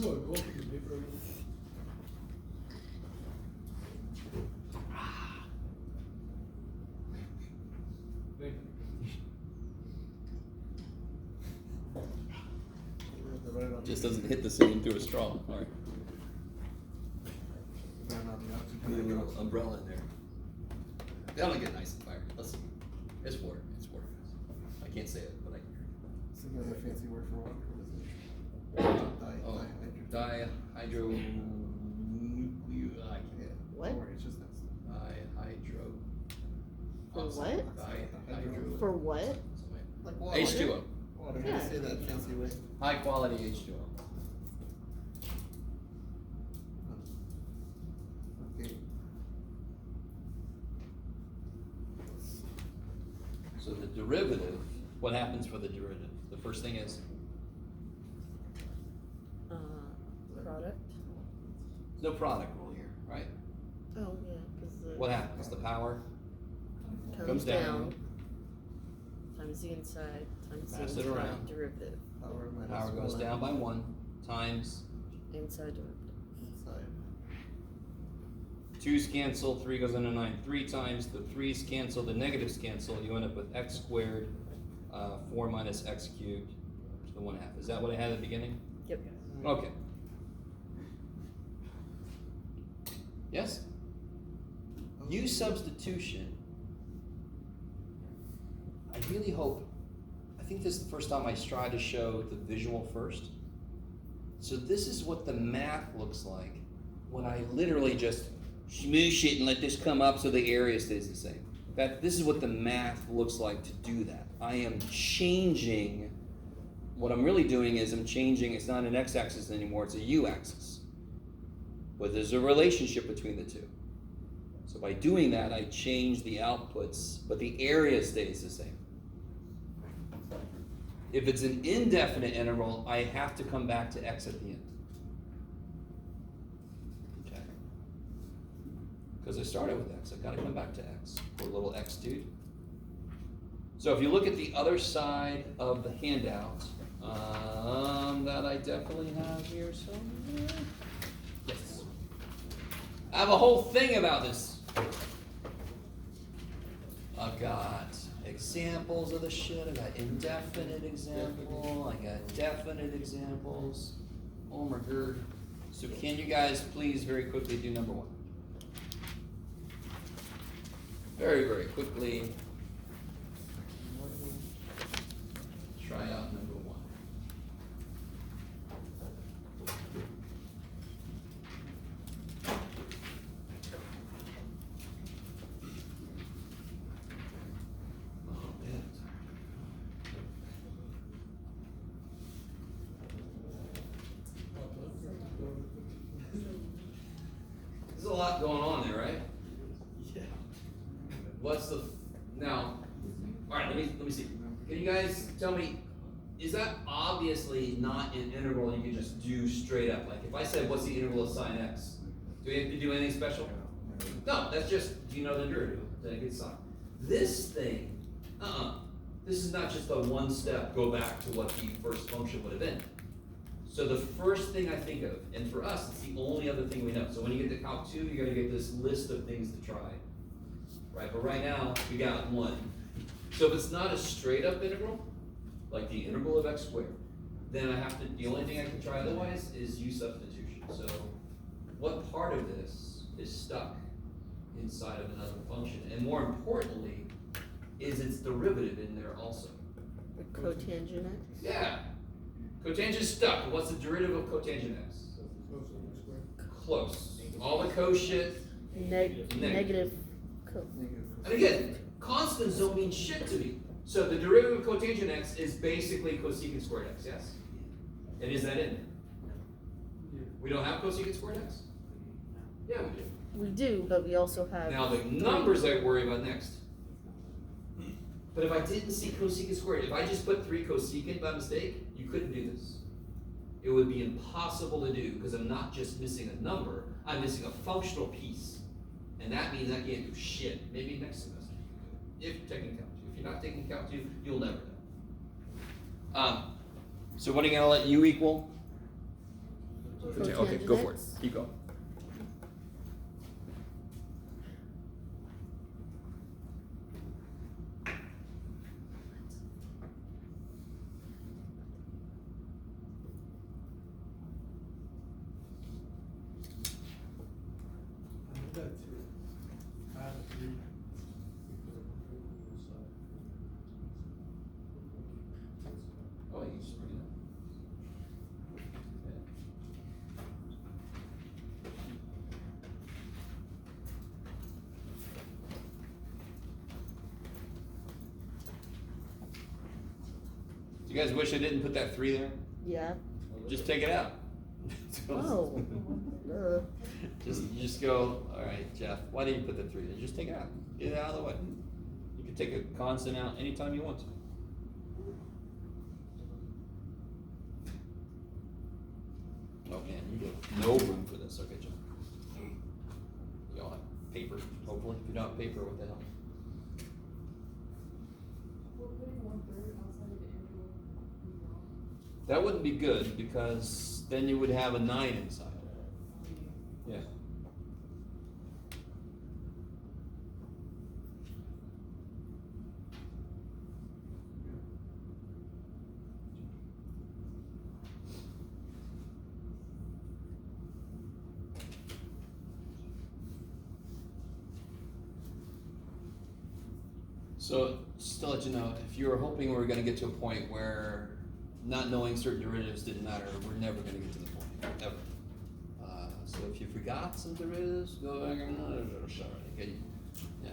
Just doesn't hit the same through a straw. All right. Need a little umbrella in there. That'll get nice and fire. Let's see. It's water. It's water. I can't say it, but I can hear it. It's another fancy word for water. What is it? Dihydro. What? Don't worry, it's just that stuff. Dihydro. For what? Dihydro. For what? Like water. H2O. Water. Yeah. Say that fancy way. High quality H2O. Okay. So the derivative, what happens for the derivative? The first thing is, Product. there's no product rule here, right? Oh yeah, because What happens? The power comes comes down. times the inside times Pass the it inside around. derivative. Power goes down by 1 times Inside derivative. Inside. 2's cancel, 3 goes into 9 3 times, the 3's cancel, the negatives cancel, you end up with x squared, 4 minus x cubed, to the 1/2. Is that what I had at the beginning? Yep. Okay. Yes? U substitution, I really hope, I think this is the first time I tried to show the visual first. So this is what the math looks like when I literally just smoosh it and let this come up so the area stays the same. This is what the math looks like to do that. I am changing, what I'm really doing is I'm changing, it's not an x-axis anymore, it's a u-axis. But there's a relationship between the two. So by doing that, I change the outputs, but the area stays the same. If it's an indefinite interval, I have to come back to x at the end. Okay. Because I started with x, I've got to come back to x. Poor little x dude. So if you look at the other side of the handout, that I definitely have here somewhere. Yes. I have a whole thing about this. I've got examples of the shit. I got indefinite example. I got definite examples. Oh my god. So can you guys please very quickly do number 1? Very, very quickly. Try out number 1. There's a lot going on there, right? Yeah. What's the now? All right, let me see. Can you guys tell me? Is that obviously not an interval you can just do straight up? Like if I said, "What's the interval of sine x?" Do we have to do anything special? No, that's just, do you know the derivative? Then it gets sine. This thing, this is not just a one-step go back to what the first function would have been. So the first thing I think of, and for us, it's the only other thing we know. So when you get to Calc 2, you gotta get this list of things to try. Right, but right now, we got 1. So if it's not a straight up integral, like the integral of x squared, then I have to, the only thing I can try otherwise is u substitution. So what part of this is stuck inside of another function? And more importantly, is its derivative in there also? The cotangent x? Yeah. Cotangent is stuck. What's the derivative of cotangent x? Close. All the co shit. Negative co. And again, constants don't mean shit to me. So the derivative of cotangent x is basically cosecant squared x, yes? And is that in there? We don't have cosecant squared x? Yeah, we do. We do, but we also have. Now the numbers I worry about next. But if I didn't see cosecant squared, if I just put 3 cosecant by mistake, you couldn't do this. It would be impossible to do because I'm not just missing a number, I'm missing a functional piece. And that means I can't do shit. Maybe next semester you could. If you're taking Calc 2. If you're not taking Calc 2, you'll never know. So what are you gonna let u equal? Okay, go for it. Keep going. Oh, you just bring it up. Okay. Do you guys wish I didn't put that 3 there? Yeah. Just take it out. Oh. Just go, all right, Jeff, why didn't you put the 3 there? Just take it out. Get it out of the way. You can take a constant out anytime you want to. Oh man, you get no room for this. Okay, Jeff. Y'all have paper, hopefully. If you don't have paper, what the hell? We're putting 1/3 outside of the interval. That wouldn't be good because then you would have a 9 inside. Yeah. So, just to let you know, if you were hoping we were going to get to a point where not knowing certain derivatives didn't matter, we're never going to get to the point, ever. So if you forgot some derivatives, go back and, okay, yeah.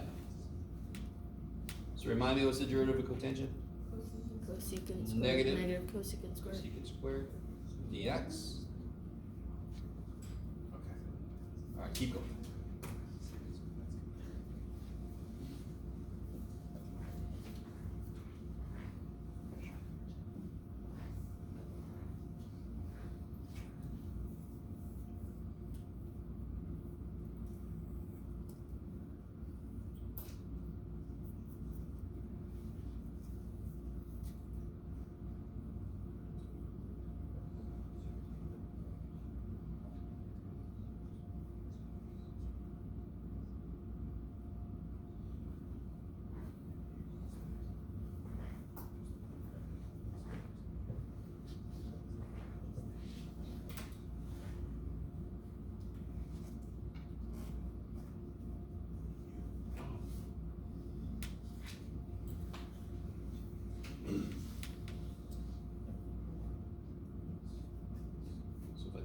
So remind me, what's the derivative of cotangent? Cosecant squared. Negative. Negative cosecant squared. Cosecant squared, dx. Okay, alright, keep going.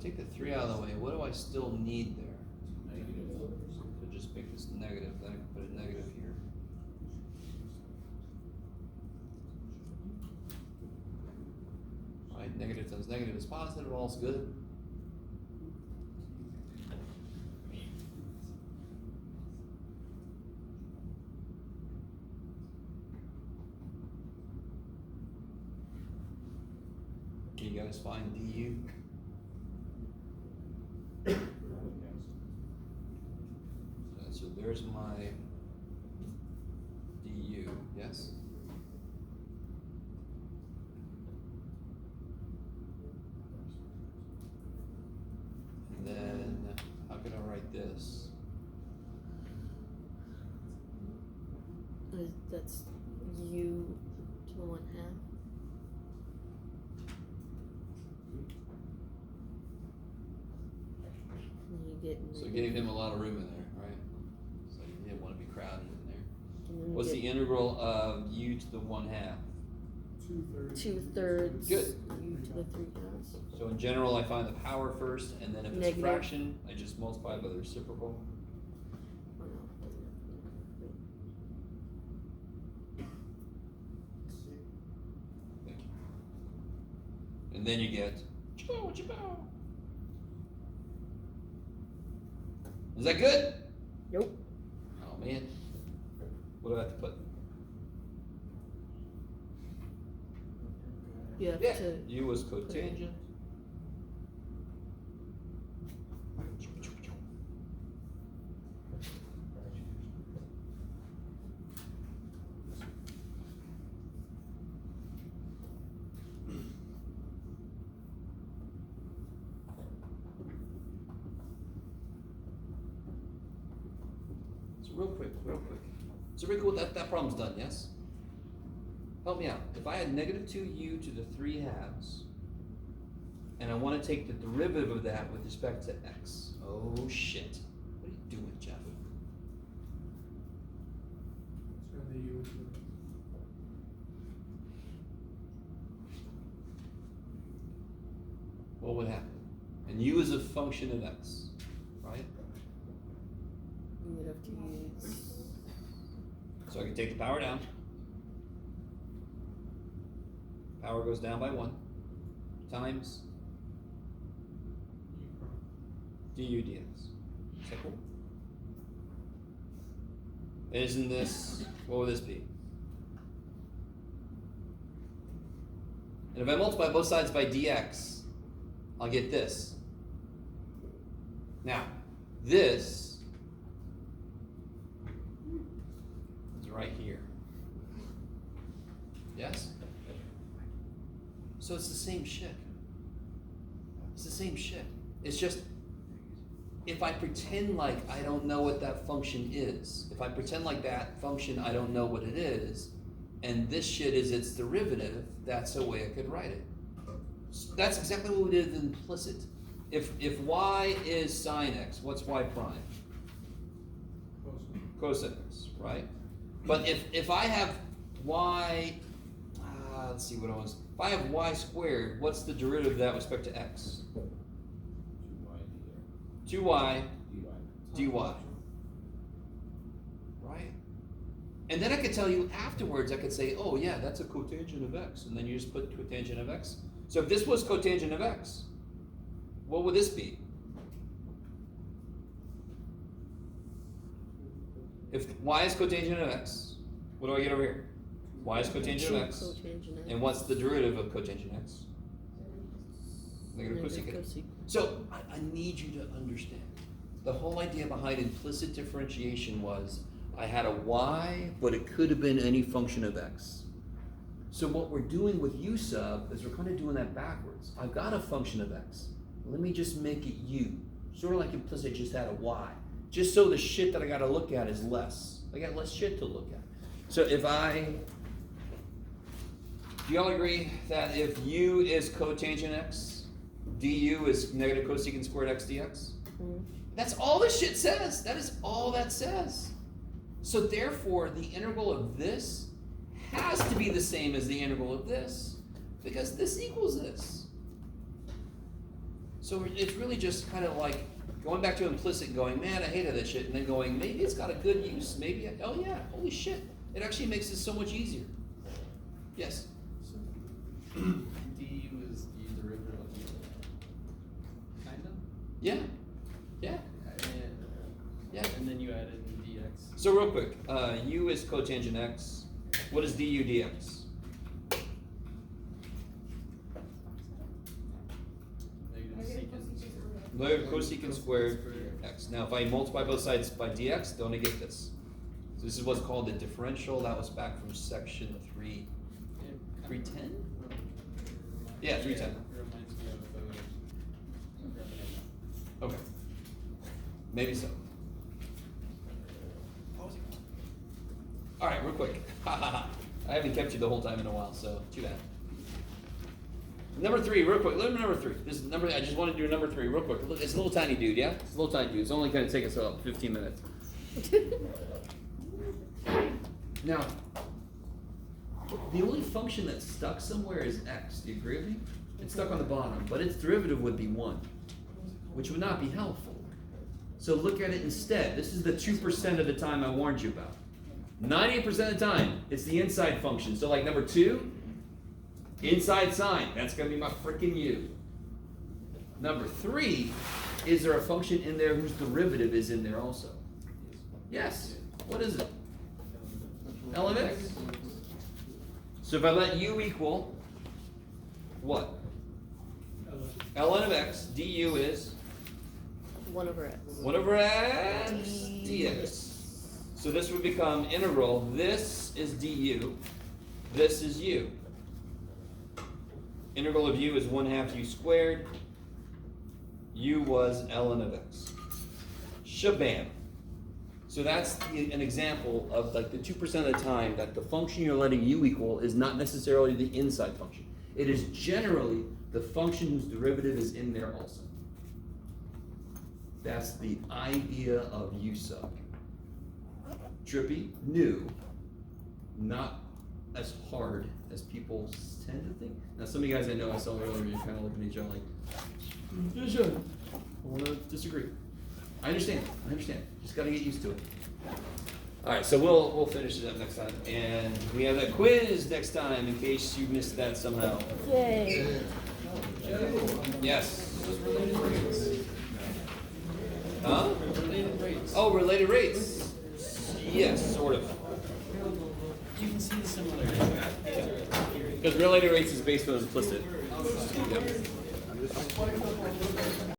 Take the 3 out of the way, what do I still need there? Negative. So just make this negative, then I can put a negative here. Right, negative times negative is positive, all's good. Can you guys find du? So there's my du, yes? And then, how can I write this? That's u to the 1/2. And you get So it negative- gave him a lot of room in there, right? So you didn't want to be crowded in there. and then you What's get the integral of u to the 1/2? 2/3. 2/3 Good. u to the 3/2. So in general, I find the power first, and then if it's Negative. a fraction, I just multiply by the reciprocal. Oh, no. Thank you. And then you get, is that good? Nope. Oh man, what do I have to put? You have Yeah, to. u was cotangent. So real quick. So real cool, that problem's done, yes? Help me out. If I had negative 2u to the 3/2, and I want to take the derivative of that with respect to x. Oh shit. What are you doing, Jeff? Turn the u into the. What would happen? And u is a function of x, right? You would have to use. So I can take the power down. Power goes down by 1 times du dx. Is that cool? Isn't this, what would this be? And if I multiply both sides by dx, I'll get this. Now, this is right here. Yes? So it's the same shit. It's the same shit. It's just, if I pretend like I don't know what that function is, if I pretend like that function I don't know what it is, and this shit is its derivative, that's the way I could write it. That's exactly what we did with implicit. If y is sine x, what's y prime? Cosine x, right? But if I have y, let's see what I was. If I have y squared, what's the derivative of that with respect to x? 2y 2y dy. Right? And then I could tell you afterwards, I could say, oh yeah, that's a cotangent of x. And then you just put cotangent of x. So if this was cotangent of x, what would this be? If y is cotangent of x, what do I get over here? Y is cotangent of x. Cotangent x. And what's the derivative of cotangent x? Negative cosecant. Cosecant. So I need you to understand. The whole idea behind implicit differentiation was I had a y, but it could have been any function of x. So what we're doing with u sub is we're kind of doing that backwards. I've got a function of x. Let me just make it u. Sort of like implicit just had a y. Just so the shit that I got to look at is less. I got less shit to look at. So if do y'all agree that if u is cotangent x, du is negative cosecant squared x dx? Mhm. That's all this shit says. That is all that says. So therefore, the integral of this has to be the same as the integral of this, because this equals this. So it's really just kind of like going back to implicit and going, man, I hated that shit, and then going, maybe it's got a good use, maybe, oh yeah, holy shit. It actually makes this so much easier. Yes? So, du is the derivative of u. Kind of? Yeah? Yeah? And, Yeah. and then you added dx. So real quick, u is cotangent x. What is du dx? Negative cosecant squared x. Now if I multiply both sides by dx, don't negate this. So this is what's called the differential. That was back from section 310? Yeah, 310. It reminds me of the Okay. Maybe so. Alright, real quick. I haven't kept you the whole time in a while, so too bad. Number 3, real quick. Look at number 3. This is number. I just want to do number 3 real quick. Look, it's a little tiny dude, yeah? It's a little tiny dude. It's only going to take us about 15 minutes. Now, the only function that's stuck somewhere is x. Do you agree with me? It's stuck on the bottom, but its derivative would be 1, which would not be helpful. So look at it instead. This is the 2% of the time I warned you about. 98% of the time, it's the inside function. So like number 2, inside sign. That's going to be my freaking u. Number 3, is there a function in there whose derivative is in there also? Yes. What is it? Ln of x. So if I let u equal what? Ln of x, du is 1 over x. 1 over x dx. So this would become integral. This is du. This is u. Integral of u is 1/2 u squared. U was ln of x. Shabam. So that's an example of like the 2% of the time that the function you're letting u equal is not necessarily the inside function. It is generally the function whose derivative is in there also. That's the idea of u sub. Trippy, new, not as hard as people tend to think. Now some of you guys I know I saw earlier, you're kind of looking at each other like, I want to disagree. I understand. Just got to get used to it. All right, so we'll finish it up next time, and we have that quiz next time in case you missed that somehow. Yay. Yes. related rates. Huh? Related rates. Oh, related rates. Yes, sort of. You can see the similarity. Because related rates is based on implicit. Yep.